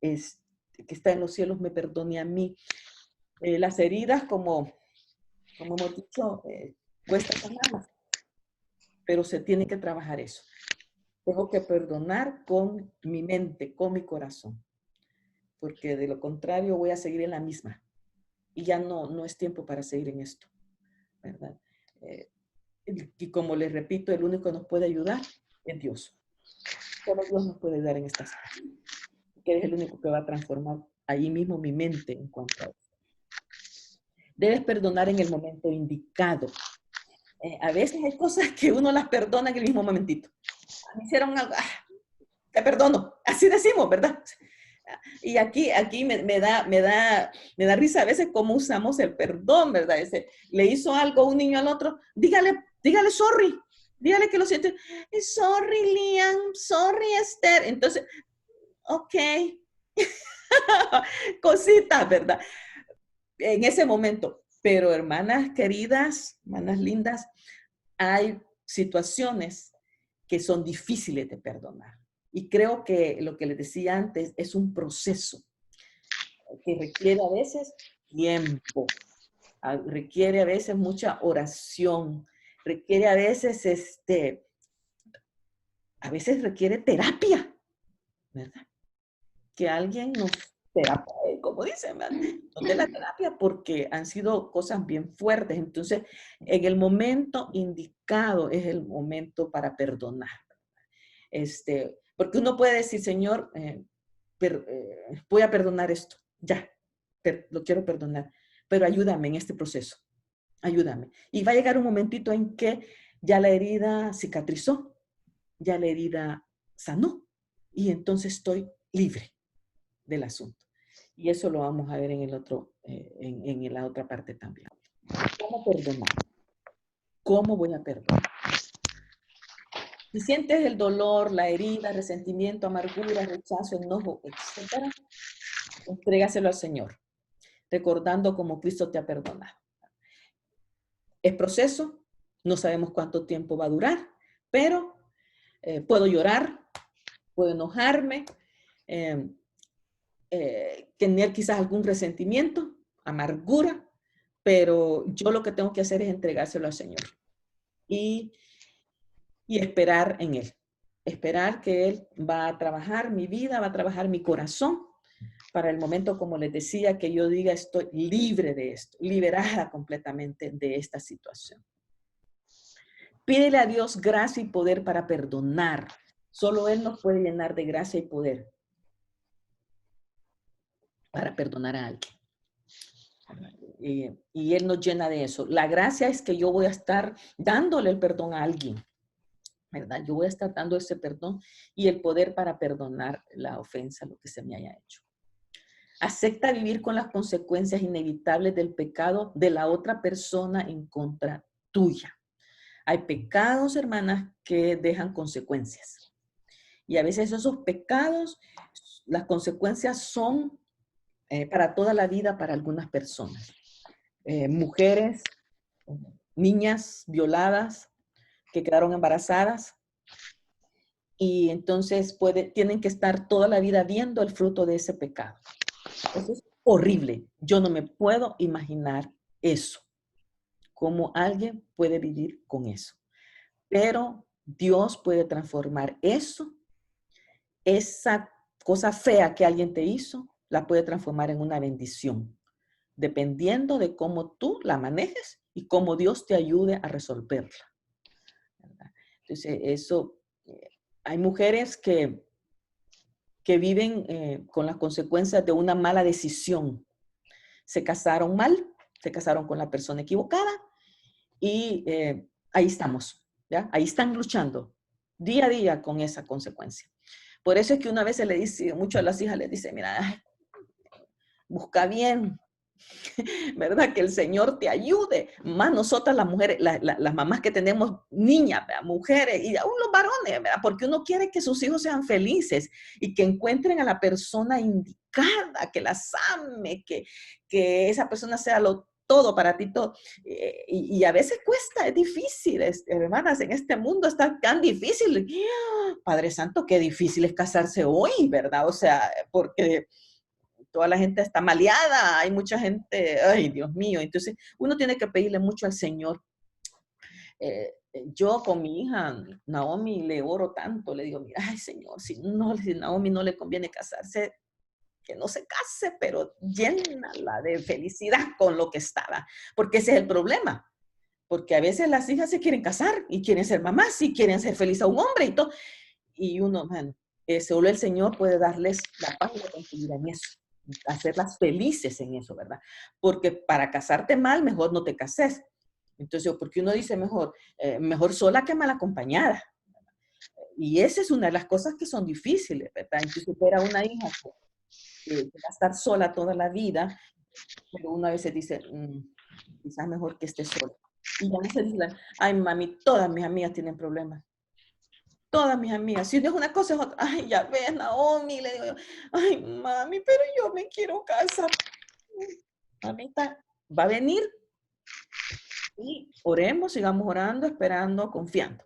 que está en los cielos, me perdone a mí. Las heridas, como hemos dicho, cuesta sanarlas. pero se tiene que trabajar eso. Tengo que perdonar con mi mente, con mi corazón, porque de lo contrario voy a seguir en la misma y ya no es tiempo para seguir en esto, ¿verdad? Y como les repito, el único que nos puede ayudar es Dios. Solo Dios nos puede ayudar en estas cosas, que es el único que va a transformar ahí mismo mi mente en cuanto a eso. Debes perdonar en el momento indicado. A veces hay cosas que uno las perdona en el mismo momentito. Me hicieron algo, te perdono. Así decimos, ¿verdad? Y aquí me da risa a veces cómo usamos el perdón, ¿verdad? Le hizo algo un niño al otro, dígale sorry. Dígale que lo siente. Sorry, Liam. Sorry, Esther. Entonces, ok. Cositas, ¿verdad? En ese momento. Pero hermanas queridas, hermanas lindas, hay situaciones que son difíciles de perdonar. Y creo que lo que les decía antes es un proceso que requiere a veces tiempo, requiere a veces mucha oración, requiere a veces requiere terapia, ¿verdad? Que alguien nos terapie, como dicen, ¿verdad? Nos dé la terapia porque han sido cosas bien fuertes. Entonces, en el momento indicado es el momento para perdonar. Porque uno puede decir, Señor, voy a perdonar esto, ya, lo quiero perdonar, pero ayúdame en este proceso, ayúdame. Y va a llegar un momentito en que ya la herida cicatrizó, ya la herida sanó, y entonces estoy libre del asunto. Y eso lo vamos a ver en el otro, en la otra parte también. ¿Cómo perdonar? ¿Cómo voy a perdonar? Si sientes el dolor, la herida, resentimiento, amargura, rechazo, enojo, etc., entrégaselo al Señor, recordando cómo Cristo te ha perdonado. Es proceso, no sabemos cuánto tiempo va a durar, pero puedo llorar, puedo enojarme, tener quizás algún resentimiento, amargura, pero yo lo que tengo que hacer es entregárselo al Señor y esperar en Él. Esperar que Él va a trabajar mi vida, va a trabajar mi corazón para el momento, como les decía, que yo diga estoy libre de esto, liberada completamente de esta situación. Pídele a Dios gracia y poder para perdonar. Solo Él nos puede llenar de gracia y poder para perdonar a alguien. Y Él nos llena de eso. La gracia es que yo voy a estar dándole el perdón a alguien, ¿verdad? Yo voy a estar dando ese perdón y el poder para perdonar la ofensa, lo que se me haya hecho. Acepta vivir con las consecuencias inevitables del pecado de la otra persona en contra tuya. Hay pecados, hermanas, que dejan consecuencias. Y a veces esos pecados, las consecuencias son para toda la vida para algunas personas. Mujeres, niñas violadas que quedaron embarazadas y entonces tienen que estar toda la vida viendo el fruto de ese pecado. Eso es horrible. Yo no me puedo imaginar eso. Cómo alguien puede vivir con eso. Pero Dios puede transformar eso, esa cosa fea que alguien te hizo, la puede transformar en una bendición, dependiendo de cómo tú la manejes y cómo Dios te ayude a resolverla. ¿Verdad? Entonces, eso, hay mujeres que viven con las consecuencias de una mala decisión. Se casaron mal, se casaron con la persona equivocada y ahí estamos, ¿ya? Ahí están luchando día a día con esa consecuencia. Por eso es que una vez se le dice, mucho a las hijas les dice, mira, busca bien, ¿verdad? Que el Señor te ayude. Más nosotras las mujeres, las mamás que tenemos niñas, ¿verdad? Mujeres y aún los varones, ¿verdad? Porque uno quiere que sus hijos sean felices y que encuentren a la persona indicada, que las ame, que esa persona sea todo para ti, todo. Y a veces cuesta, es difícil, hermanas, en este mundo está tan difícil. Padre Santo, qué difícil es casarse hoy, ¿verdad? O sea, porque toda la gente está maleada, hay mucha gente, ay, Dios mío. Entonces, uno tiene que pedirle mucho al Señor yo con mi hija Naomi le oro tanto, le digo, mira, ay Señor, si Naomi no le conviene casarse, que no se case, pero llénala de felicidad con lo que estaba, porque ese es el problema, porque a veces las hijas se quieren casar y quieren ser mamás y quieren ser feliz a un hombre y todo, y uno, bueno, solo el Señor puede darles la paz y la tranquilidad en eso, hacerlas felices en eso, ¿verdad? Porque para casarte mal, mejor no te cases. Entonces, porque uno dice mejor sola que mal acompañada. Y esa es una de las cosas que son difíciles, ¿verdad? Entonces, ver a una hija que va a estar sola toda la vida, pero uno a veces dice, quizás mejor que esté sola. Y a veces dicen, ay, mami, todas mis amigas tienen problemas. Todas mis amigas. Si uno es una cosa, es otra. Ay, ya ves, Naomi, le digo yo, ay, mami, pero yo me quiero casar. Mamita, va a venir y oremos, sigamos orando, esperando, confiando.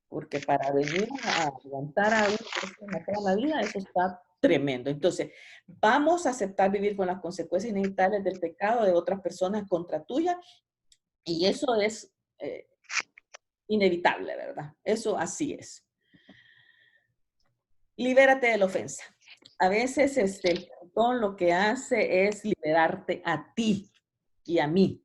Porque para venir a aguantar a una persona toda la vida, eso está tremendo. Entonces, vamos a aceptar vivir con las consecuencias inevitables del pecado de otras personas contra tuya, y eso es inevitable, ¿verdad? Eso así es. Libérate de la ofensa. A veces el perdón lo que hace es liberarte a ti y a mí.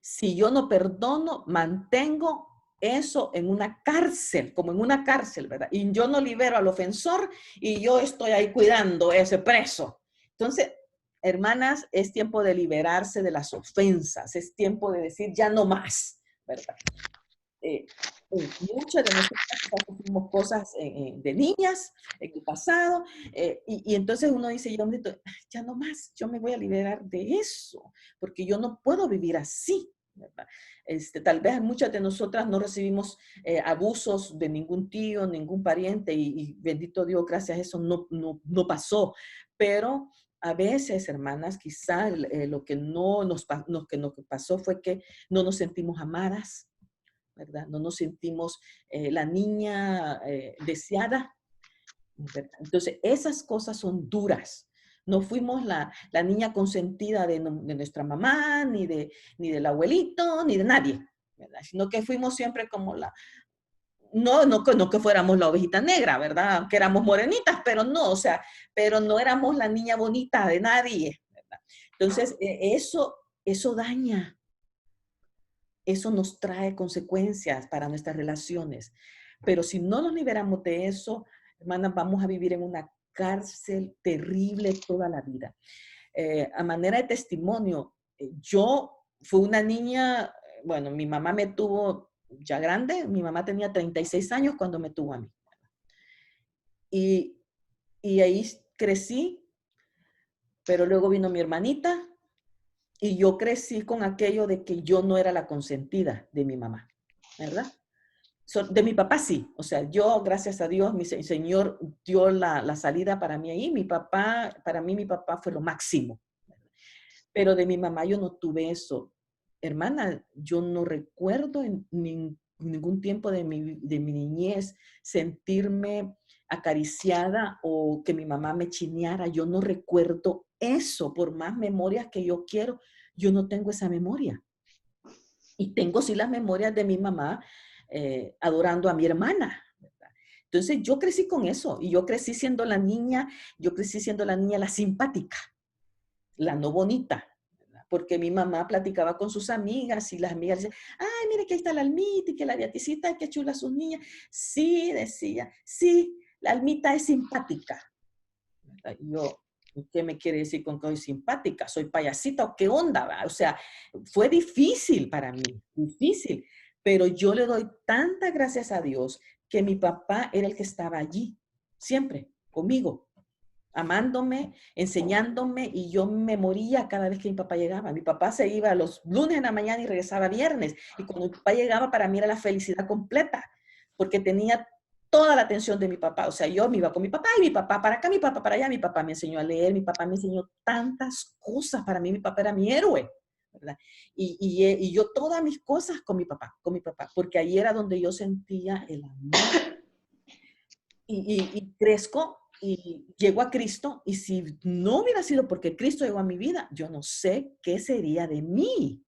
Si yo no perdono, mantengo eso en una cárcel, como en una cárcel, ¿verdad? Y yo no libero al ofensor y yo estoy ahí cuidando a ese preso. Entonces, hermanas, es tiempo de liberarse de las ofensas, es tiempo de decir ya no más, ¿verdad? Muchas de nosotras sufrimos cosas de niñas en el pasado, y entonces uno dice, ya no más, yo me voy a liberar de eso, porque yo no puedo vivir así, ¿verdad? Tal vez muchas de nosotras no recibimos abusos de ningún tío, ningún pariente, y bendito Dios, gracias a eso no pasó, pero a veces, hermanas, quizás lo que nos pasó fue que no nos sentimos amadas, ¿verdad? No nos sentimos la niña deseada, ¿verdad? Entonces, esas cosas son duras. No fuimos la niña consentida de nuestra mamá, ni del abuelito, ni de nadie, ¿verdad? Sino que fuimos siempre como no que fuéramos la ovejita negra, ¿verdad? Que éramos morenitas, pero no, o sea, pero no éramos la niña bonita de nadie, ¿verdad? Entonces, eso daña. Eso nos trae consecuencias para nuestras relaciones. Pero si no nos liberamos de eso, hermanas, vamos a vivir en una cárcel terrible toda la vida. A manera de testimonio, yo fui una niña, bueno, mi mamá me tuvo ya grande, mi mamá tenía 36 años cuando me tuvo a mí. Y ahí crecí, pero luego vino mi hermanita, y yo crecí con aquello de que yo no era la consentida de mi mamá, ¿verdad? De mi papá sí, o sea, yo, gracias a Dios, mi Señor dio la salida para mí ahí. Para mí mi papá fue lo máximo. Pero de mi mamá yo no tuve eso. Hermana, yo no recuerdo en ningún tiempo de mi niñez sentirme acariciada o que mi mamá me chineara. Yo no recuerdo eso, por más memorias que yo quiero, yo no tengo esa memoria. Y tengo sí las memorias de mi mamá adorando a mi hermana, ¿verdad? Entonces yo crecí con eso, y yo crecí siendo la niña la simpática, la no bonita, ¿verdad? Porque mi mamá platicaba con sus amigas y las amigas decían, ay, mire que ahí está la Almita y que la Beaticita, qué chula sus niñas. Sí, decía, sí, la Almita es simpática, ¿verdad? Y yo, ¿qué me quiere decir con que soy simpática? ¿Soy payasita o qué onda, ¿verdad? O sea, fue difícil para mí, difícil, pero yo le doy tantas gracias a Dios que mi papá era el que estaba allí, siempre, conmigo, amándome, enseñándome, y yo me moría cada vez que mi papá llegaba. Mi papá se iba los lunes en la mañana y regresaba viernes, y cuando mi papá llegaba, para mí era la felicidad completa, porque tenía toda la atención de mi papá. O sea, yo me iba con mi papá, y mi papá para acá, mi papá para allá. Mi papá me enseñó a leer, mi papá me enseñó tantas cosas. Para mí mi papá era mi héroe, ¿verdad? Y yo todas mis cosas con mi papá, porque ahí era donde yo sentía el amor. Y crezco y llego a Cristo, y si no hubiera sido porque Cristo llegó a mi vida, yo no sé qué sería de mí,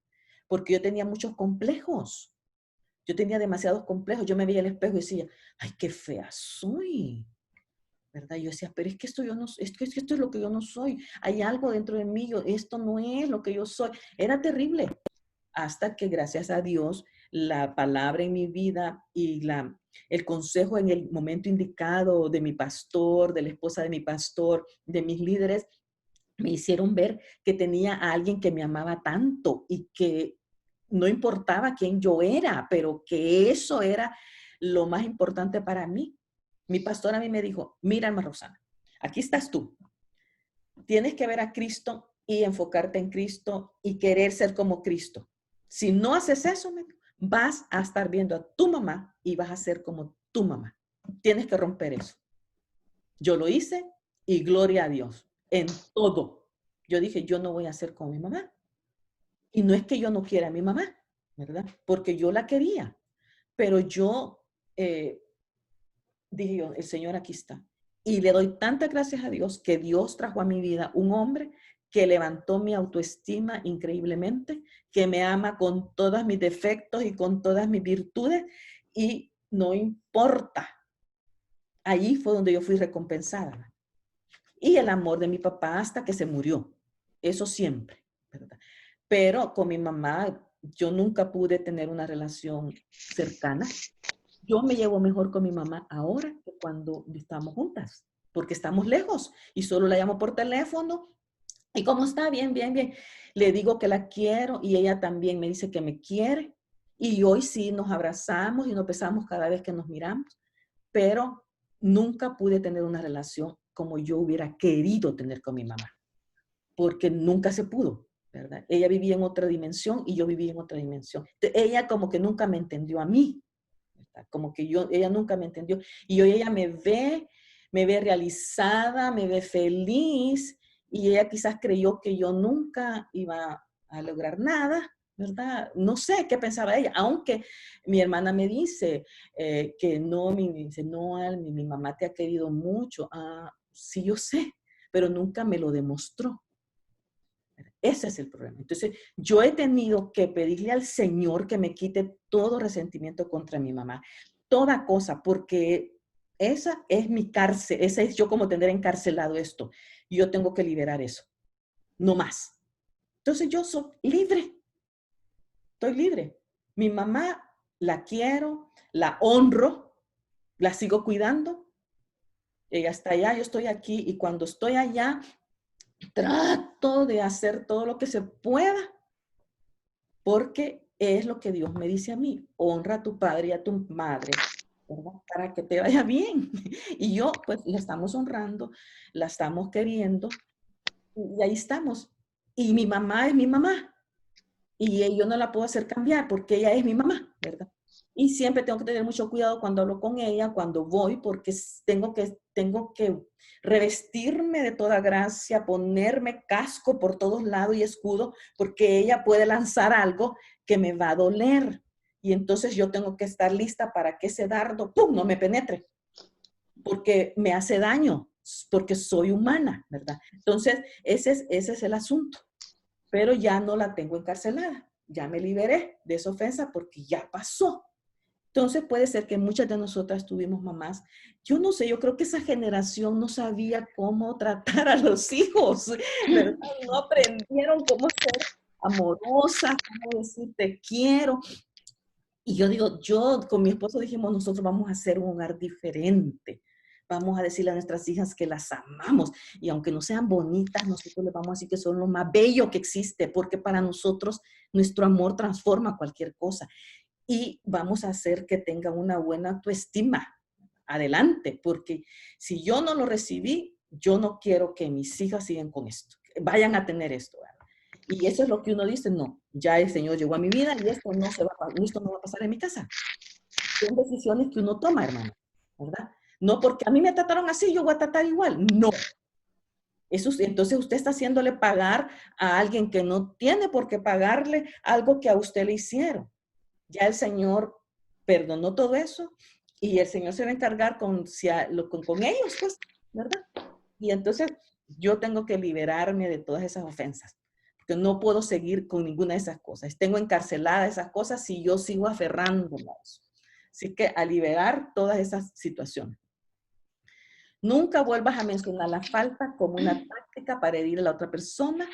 porque yo tenía muchos complejos. Yo tenía demasiados complejos. Yo me veía al espejo y decía, ay, qué fea soy, ¿verdad? Yo decía, pero es que esto yo no, es que esto es lo que yo no soy. Hay algo dentro de mí, esto no es lo que yo soy. Era terrible. Hasta que, gracias a Dios, la palabra en mi vida y el consejo en el momento indicado de mi pastor, de la esposa de mi pastor, de mis líderes, me hicieron ver que tenía a alguien que me amaba tanto y que no importaba quién yo era, pero que eso era lo más importante para mí. Mi pastor a mí me dijo, mira, hermana Rosana, aquí estás tú. Tienes que ver a Cristo y enfocarte en Cristo y querer ser como Cristo. Si no haces eso, vas a estar viendo a tu mamá y vas a ser como tu mamá. Tienes que romper eso. Yo lo hice y gloria a Dios en todo. Yo dije, yo no voy a ser como mi mamá. Y no es que yo no quiera a mi mamá, ¿verdad? Porque yo la quería. Pero yo dije yo, el Señor aquí está. Y le doy tantas gracias a Dios que Dios trajo a mi vida un hombre que levantó mi autoestima increíblemente, que me ama con todos mis defectos y con todas mis virtudes y no importa. Allí fue donde yo fui recompensada. Y el amor de mi papá hasta que se murió. Eso siempre, ¿verdad? Pero con mi mamá yo nunca pude tener una relación cercana. Yo me llevo mejor con mi mamá ahora que cuando estamos juntas, porque estamos lejos y solo la llamo por teléfono. ¿Y cómo está? Bien, bien, bien. Le digo que la quiero y ella también me dice que me quiere. Y hoy sí nos abrazamos y nos besamos cada vez que nos miramos, pero nunca pude tener una relación como yo hubiera querido tener con mi mamá, porque nunca se pudo, ¿verdad? Ella vivía en otra dimensión y yo vivía en otra dimensión. Ella como que nunca me entendió a mí, ¿verdad? Como que ella nunca me entendió. Y hoy ella me ve realizada, me ve feliz, y ella quizás creyó que yo nunca iba a lograr nada, ¿verdad? No sé qué pensaba ella, aunque mi hermana me dice que no, dice, no, mi mamá te ha querido mucho. Ah, sí, yo sé, pero nunca me lo demostró. Ese es el problema. Entonces, yo he tenido que pedirle al Señor que me quite todo resentimiento contra mi mamá, toda cosa, porque esa es mi cárcel, esa es yo como tener encarcelado esto. Yo tengo que liberar eso, no más. Entonces, yo soy libre, estoy libre. Mi mamá la quiero, la honro, la sigo cuidando. Ella está allá, yo estoy aquí, y cuando estoy allá, trato de hacer todo lo que se pueda, porque es lo que Dios me dice a mí: honra a tu padre y a tu madre, ¿verdad? Para que te vaya bien. Y yo, pues, la estamos honrando, la estamos queriendo, y ahí estamos. Y mi mamá es mi mamá, y yo no la puedo hacer cambiar porque ella es mi mamá, ¿verdad? Y siempre tengo que tener mucho cuidado cuando hablo con ella, cuando voy, porque tengo que revestirme de toda gracia, ponerme casco por todos lados y escudo, porque ella puede lanzar algo que me va a doler. Y entonces yo tengo que estar lista para que ese dardo, ¡pum!, no me penetre, porque me hace daño, porque soy humana, ¿verdad? Entonces, ese es el asunto. Pero ya no la tengo encarcelada. Ya me liberé de esa ofensa porque ya pasó. Entonces puede ser que muchas de nosotras tuvimos mamás. Yo no sé, yo creo que esa generación no sabía cómo tratar a los hijos, ¿verdad? No aprendieron cómo ser amorosas, cómo decir te quiero. Y yo digo, yo con mi esposo dijimos, nosotros vamos a hacer un hogar diferente. Vamos a decirle a nuestras hijas que las amamos. Y aunque no sean bonitas, nosotros les vamos a decir que son lo más bello que existe, porque para nosotros nuestro amor transforma cualquier cosa. Y vamos a hacer que tengan una buena autoestima. Adelante, porque si yo no lo recibí, yo no quiero que mis hijas sigan con esto, vayan a tener esto, ¿verdad? Y eso es lo que uno dice: no, ya el Señor llegó a mi vida y esto no va a pasar en mi casa. Son decisiones que uno toma, hermano, ¿verdad? No porque a mí me trataron así, yo voy a tratar igual. No. Eso, entonces usted está haciéndole pagar a alguien que no tiene por qué pagarle algo que a usted le hicieron. Ya el Señor perdonó todo eso y el Señor se va a encargar con ellos, pues, ¿verdad? Y entonces yo tengo que liberarme de todas esas ofensas. que no puedo seguir con ninguna de esas cosas. Tengo encarceladas esas cosas si yo sigo aferrándome a eso. Así que a liberar todas esas situaciones. Nunca vuelvas a mencionar la falta como una táctica para herir a la otra persona.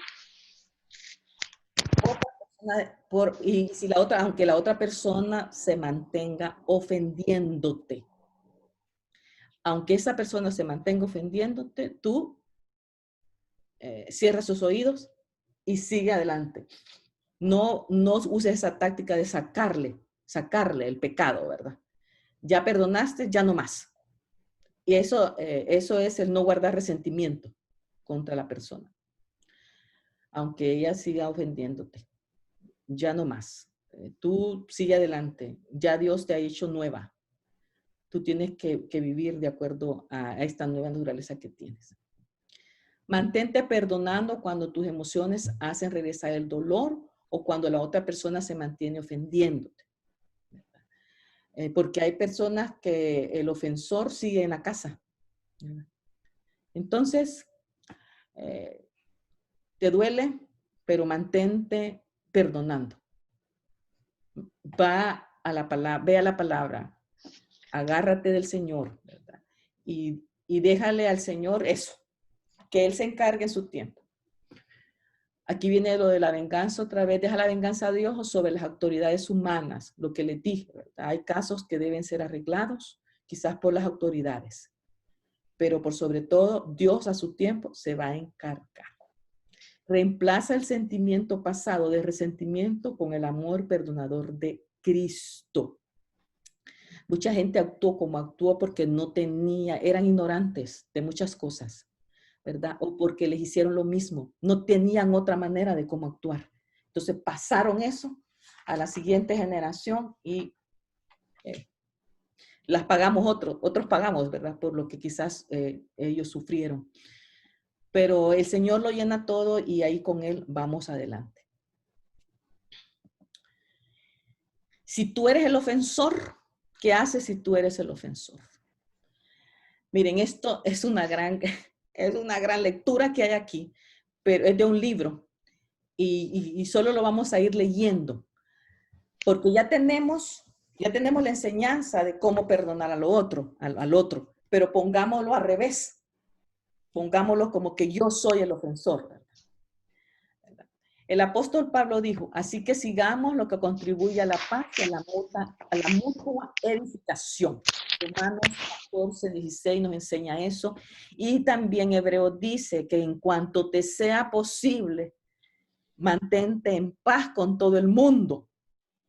Y si aunque la otra persona se mantenga ofendiéndote. Aunque esa persona se mantenga ofendiéndote, tú cierra sus oídos y sigue adelante. No uses esa táctica de sacarle el pecado, ¿verdad? Ya perdonaste, ya no más. Y eso es el no guardar resentimiento contra la persona. Aunque ella siga ofendiéndote, ya no más. Tú sigue adelante. Ya Dios te ha hecho nueva. Tú tienes que vivir de acuerdo a esta nueva naturaleza que tienes. Mantente perdonando cuando tus emociones hacen regresar el dolor o cuando la otra persona se mantiene ofendiéndote. Porque hay personas que el ofensor sigue en la casa. Entonces, te duele, pero mantente perdonando. Ve a la palabra, agárrate del Señor, ¿verdad? Y déjale al Señor eso, que Él se encargue en su tiempo. Aquí viene lo de la venganza otra vez. Deja la venganza a Dios o sobre las autoridades humanas, lo que les dije, ¿verdad? Hay casos que deben ser arreglados, quizás por las autoridades, pero por sobre todo, Dios a su tiempo se va a encargar. Reemplaza el sentimiento pasado de resentimiento con el amor perdonador de Cristo. Mucha gente actuó como actuó porque eran ignorantes de muchas cosas, ¿verdad? O porque les hicieron lo mismo. No tenían otra manera de cómo actuar. Entonces pasaron eso a la siguiente generación y las pagamos otros pagamos, ¿verdad? Por lo que quizás ellos sufrieron. Pero el Señor lo llena todo y ahí con Él vamos adelante. Si tú eres el ofensor, ¿qué haces si tú eres el ofensor? Miren, esto es una gran lectura que hay aquí, pero es de un libro y solo lo vamos a ir leyendo, porque ya tenemos la enseñanza de cómo perdonar al otro, pero pongámoslo al revés. Pongámoslo como que yo soy el ofensor, ¿verdad? El apóstol Pablo dijo, así que sigamos lo que contribuye a la paz y a la mutua edificación. Romanos 14:16 nos enseña eso. Y también Hebreos dice que en cuanto te sea posible, mantente en paz con todo el mundo.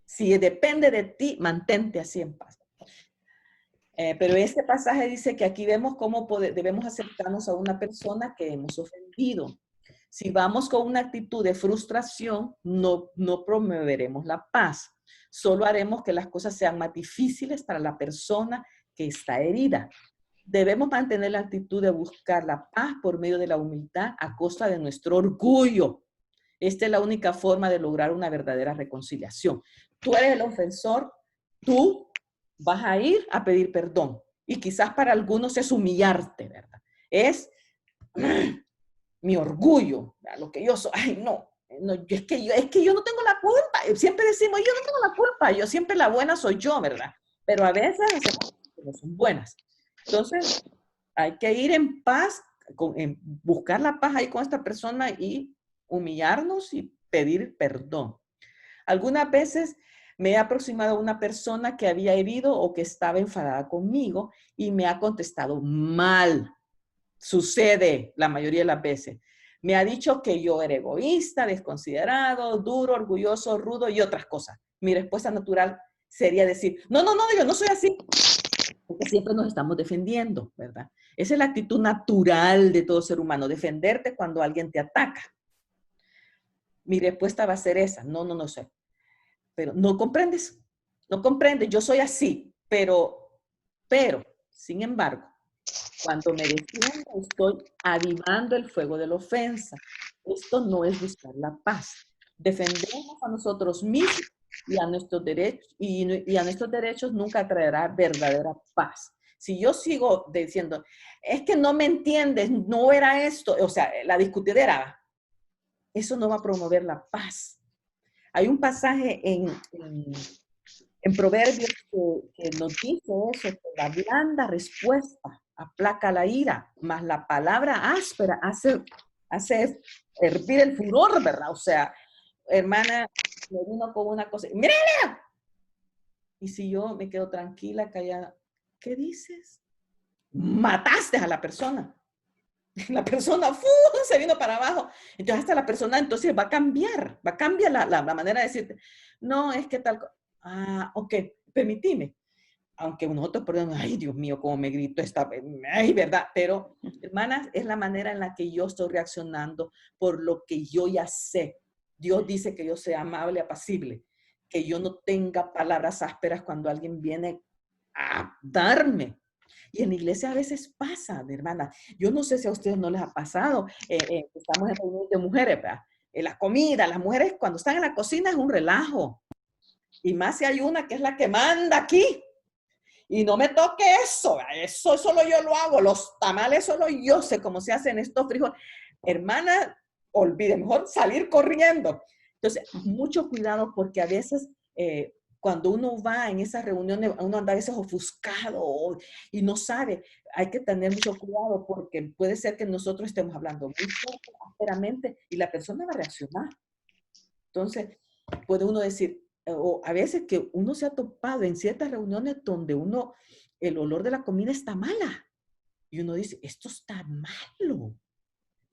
Si depende de ti, mantente así en paz. Pero este pasaje dice que aquí vemos cómo debemos acercarnos a una persona que hemos ofendido. Si vamos con una actitud de frustración, no promoveremos la paz. Solo haremos que las cosas sean más difíciles para la persona que está herida. Debemos mantener la actitud de buscar la paz por medio de la humildad a costa de nuestro orgullo. Esta es la única forma de lograr una verdadera reconciliación. Tú eres el ofensor, tú vas a ir a pedir perdón. Y quizás para algunos es humillarte, ¿verdad? Es mi orgullo, lo que yo soy. Ay, no, es que yo no tengo la culpa. Siempre decimos, yo no tengo la culpa. Yo siempre la buena soy yo, ¿verdad? Pero a veces no son buenas. Entonces, hay que ir en paz, buscar la paz ahí con esta persona y humillarnos y pedir perdón. Algunas veces me he aproximado a una persona que había herido o que estaba enfadada conmigo y me ha contestado mal. Sucede la mayoría de las veces. Me ha dicho que yo era egoísta, desconsiderado, duro, orgulloso, rudo y otras cosas. Mi respuesta natural sería decir, no, yo no soy así. Porque siempre nos estamos defendiendo, ¿verdad? Esa es la actitud natural de todo ser humano, defenderte cuando alguien te ataca. Mi respuesta va a ser esa, no sé. Pero no comprendes, yo soy así, pero, sin embargo, cuando me defiendo estoy avivando el fuego de la ofensa. Esto no es buscar la paz. Defendemos a nosotros mismos y a nuestros derechos, y a nuestros derechos nunca traerá verdadera paz. Si yo sigo diciendo, es que no me entiendes, no era esto, o sea, la discutidera, eso no va a promover la paz. Hay un pasaje en Proverbios que nos dice eso, que la blanda respuesta aplaca la ira, mas la palabra áspera hace hervir el furor, ¿verdad? O sea, hermana, me vino con una cosa, ¡mírala! Y si yo me quedo tranquila, callada, ¿qué dices? Mataste a la persona. La persona se vino para abajo. Entonces hasta la persona entonces va a cambiar la manera de decirte, no, es que tal, ok, permitime. Aunque nosotros perdón, ay Dios mío, cómo me grito esta, ay, verdad, pero hermanas, es la manera en la que yo estoy reaccionando por lo que yo ya sé. Dios dice que yo sea amable, apacible, que yo no tenga palabras ásperas cuando alguien viene a darme. Y en la iglesia a veces pasa, mi hermana. Yo no sé si a ustedes no les ha pasado. Estamos en reuniones de mujeres, ¿verdad? La comida, las mujeres cuando están en la cocina es un relajo. Y más si hay una que es la que manda aquí. Y no me toque eso. Eso solo yo lo hago. Los tamales solo yo sé cómo se hacen estos frijoles. Hermana, olvide, mejor salir corriendo. Entonces, mucho cuidado porque a veces cuando uno va en esas reuniones, uno anda a veces ofuscado y no sabe. Hay que tener mucho cuidado porque puede ser que nosotros estemos hablando muy ásperamente y la persona va a reaccionar. Entonces, puede uno decir, o a veces que uno se ha topado en ciertas reuniones donde el olor de la comida está mala. Y uno dice, esto está malo.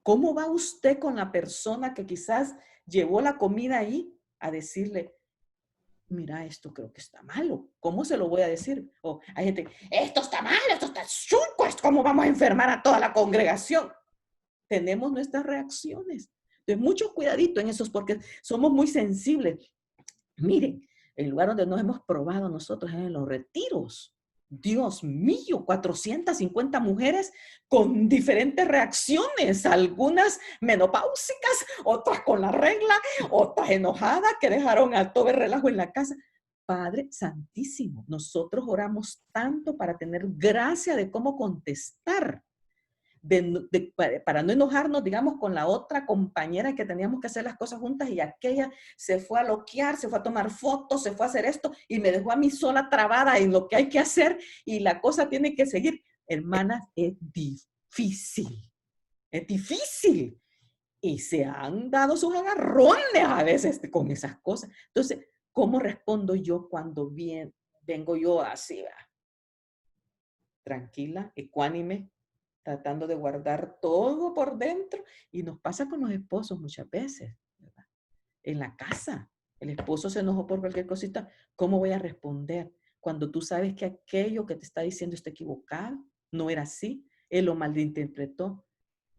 ¿Cómo va usted con la persona que quizás llevó la comida ahí a decirle, mira, esto creo que está malo? ¿Cómo se lo voy a decir? O hay gente, esto está malo, esto está chunco, ¿cómo vamos a enfermar a toda la congregación? Tenemos nuestras reacciones. Entonces, mucho cuidadito en esos porque somos muy sensibles. Miren, el lugar donde nos hemos probado nosotros es en los retiros. Dios mío, 450 mujeres con diferentes reacciones, algunas menopáusicas, otras con la regla, otras enojadas que dejaron a todo el relajo en la casa. Padre Santísimo, nosotros oramos tanto para tener gracia de cómo contestar. Para no enojarnos, digamos, con la otra compañera que teníamos que hacer las cosas juntas y aquella se fue a loquear, se fue a tomar fotos, se fue a hacer esto y me dejó a mí sola trabada en lo que hay que hacer y la cosa tiene que seguir. Hermanas, es difícil, es difícil. Y se han dado sus agarrones a veces con esas cosas. Entonces, ¿cómo respondo yo cuando vengo yo así, tranquila, ecuánime, tratando de guardar todo por dentro? Y nos pasa con los esposos muchas veces, ¿verdad? En la casa, el esposo se enojó por cualquier cosita. ¿Cómo voy a responder? Cuando tú sabes que aquello que te está diciendo está equivocado, no era así, él lo malinterpretó.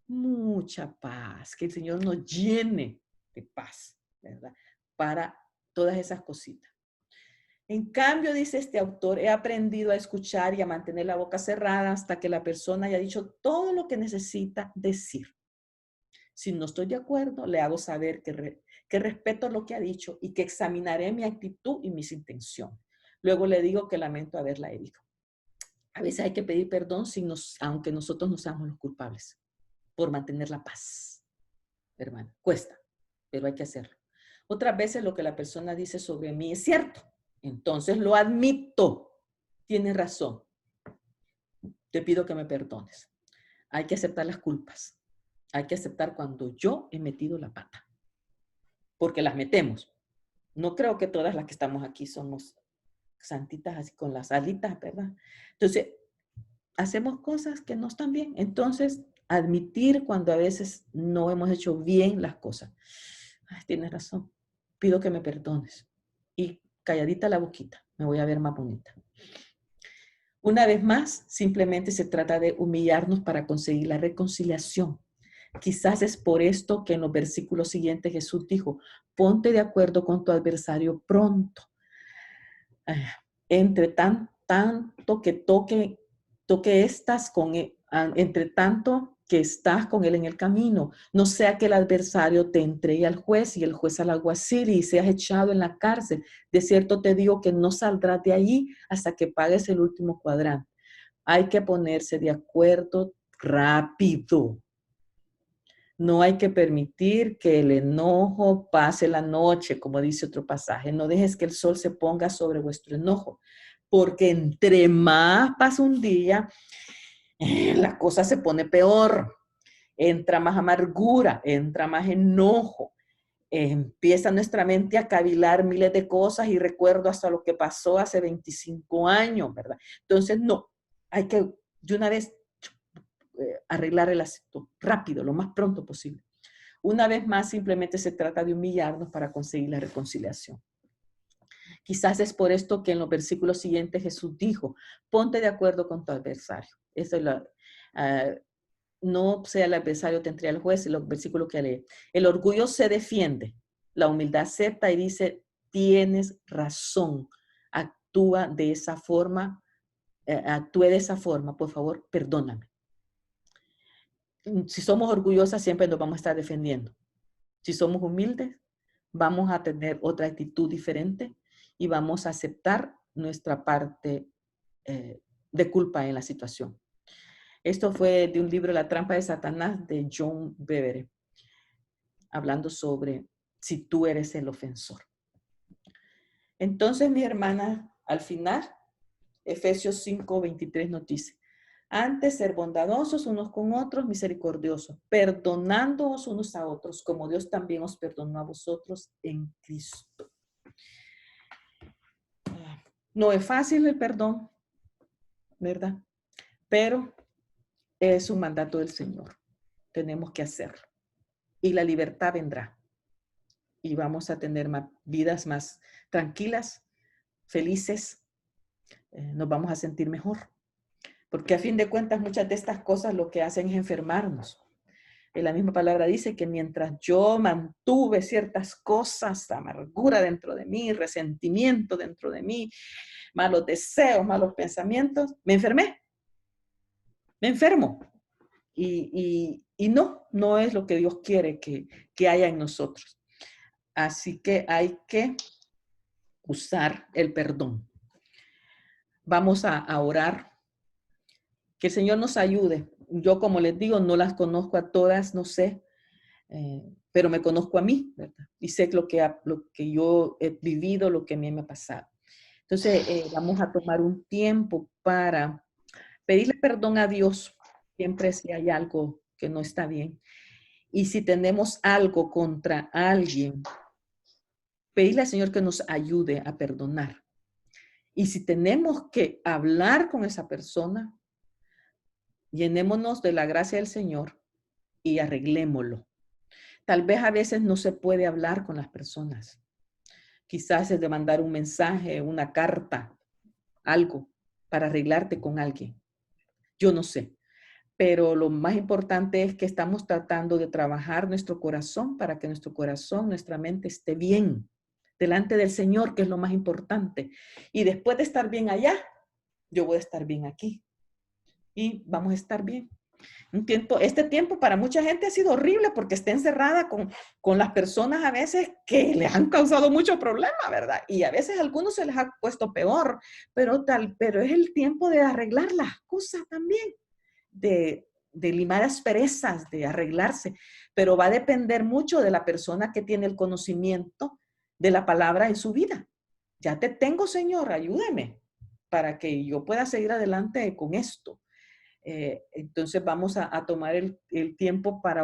Mucha paz, que el Señor nos llene de paz, ¿verdad? Para todas esas cositas. En cambio, dice este autor, he aprendido a escuchar y a mantener la boca cerrada hasta que la persona haya dicho todo lo que necesita decir. Si no estoy de acuerdo, le hago saber que respeto lo que ha dicho y que examinaré mi actitud y mis intenciones. Luego le digo que lamento haberla herido. A veces hay que pedir perdón aunque nosotros no seamos los culpables, por mantener la paz. Hermano, cuesta, pero hay que hacerlo. Otras veces lo que la persona dice sobre mí es cierto. Entonces lo admito. Tienes razón. Te pido que me perdones. Hay que aceptar las culpas. Hay que aceptar cuando yo he metido la pata. Porque las metemos. No creo que todas las que estamos aquí somos santitas así con las alitas, ¿verdad? Entonces, hacemos cosas que no están bien. Entonces, admitir cuando a veces no hemos hecho bien las cosas. Ay, tienes razón. Pido que me perdones. Y calladita la boquita, me voy a ver más bonita. Una vez más, simplemente se trata de humillarnos para conseguir la reconciliación. Quizás es por esto que en los versículos siguientes Jesús dijo, ponte de acuerdo con tu adversario pronto. Entre tanto que entre tanto que estás con él en el camino, no sea que el adversario te entregue al juez y el juez al alguacil y seas echado en la cárcel. De cierto te digo que no saldrás de ahí hasta que pagues el último cuadrante. Hay que ponerse de acuerdo rápido. No hay que permitir que el enojo pase la noche, como dice otro pasaje. No dejes que el sol se ponga sobre vuestro enojo, porque entre más pasa un día, la cosa se pone peor. Entra más amargura, entra más enojo. Empieza nuestra mente a cavilar miles de cosas y recuerdo hasta lo que pasó hace 25 años, ¿verdad? Entonces, no, hay que de una vez arreglar el asunto rápido, lo más pronto posible. Una vez más, simplemente se trata de humillarnos para conseguir la reconciliación. Quizás es por esto que en los versículos siguientes Jesús dijo, ponte de acuerdo con tu adversario. Eso es no sea el adversario, te entrega al juez, el versículo que lee. El orgullo se defiende, la humildad acepta y dice, tienes razón, actúe de esa forma, por favor, perdóname. Si somos orgullosas, siempre nos vamos a estar defendiendo. Si somos humildes, vamos a tener otra actitud diferente y vamos a aceptar nuestra parte de culpa en la situación. Esto fue de un libro, La trampa de Satanás, de John Bevere, hablando sobre si tú eres el ofensor. Entonces, mi hermana, al final, Efesios 5:23 nos dice, antes ser bondadosos unos con otros, misericordiosos, perdonándoos unos a otros, como Dios también os perdonó a vosotros en Cristo. No es fácil el perdón, ¿verdad? Pero es un mandato del Señor. Tenemos que hacerlo. Y la libertad vendrá. Y vamos a tener vidas más tranquilas, felices. Nos vamos a sentir mejor. Porque a fin de cuentas, muchas de estas cosas lo que hacen es enfermarnos. La misma palabra dice que mientras yo mantuve ciertas cosas, amargura dentro de mí, resentimiento dentro de mí, malos deseos, malos pensamientos, me enfermé. Me enfermo. Y no es lo que Dios quiere que haya en nosotros. Así que hay que usar el perdón. Vamos a orar. Que el Señor nos ayude. Yo, como les digo, no las conozco a todas, no sé, pero me conozco a mí, ¿verdad? Y sé lo que yo he vivido, lo que a mí me ha pasado. Entonces, vamos a tomar un tiempo para pedirle perdón a Dios, siempre si hay algo que no está bien. Y si tenemos algo contra alguien, pedirle al Señor que nos ayude a perdonar. Y si tenemos que hablar con esa persona, llenémonos de la gracia del Señor y arreglémoslo. Tal vez a veces no se puede hablar con las personas. Quizás es de mandar un mensaje, una carta, algo para arreglarte con alguien. Yo no sé. Pero lo más importante es que estamos tratando de trabajar nuestro corazón para que nuestro corazón, nuestra mente esté bien delante del Señor, que es lo más importante. Y después de estar bien allá, yo voy a estar bien aquí. Y vamos a estar bien. Este tiempo para mucha gente ha sido horrible porque está encerrada con las personas a veces que le han causado mucho problema, ¿verdad? Y a veces a algunos se les ha puesto peor, pero es el tiempo de arreglar las cosas también, de limar asperezas, de arreglarse, pero va a depender mucho de la persona que tiene el conocimiento de la palabra en su vida. Ya te tengo, Señor, ayúdame para que yo pueda seguir adelante con esto. Entonces vamos a tomar el tiempo para orar.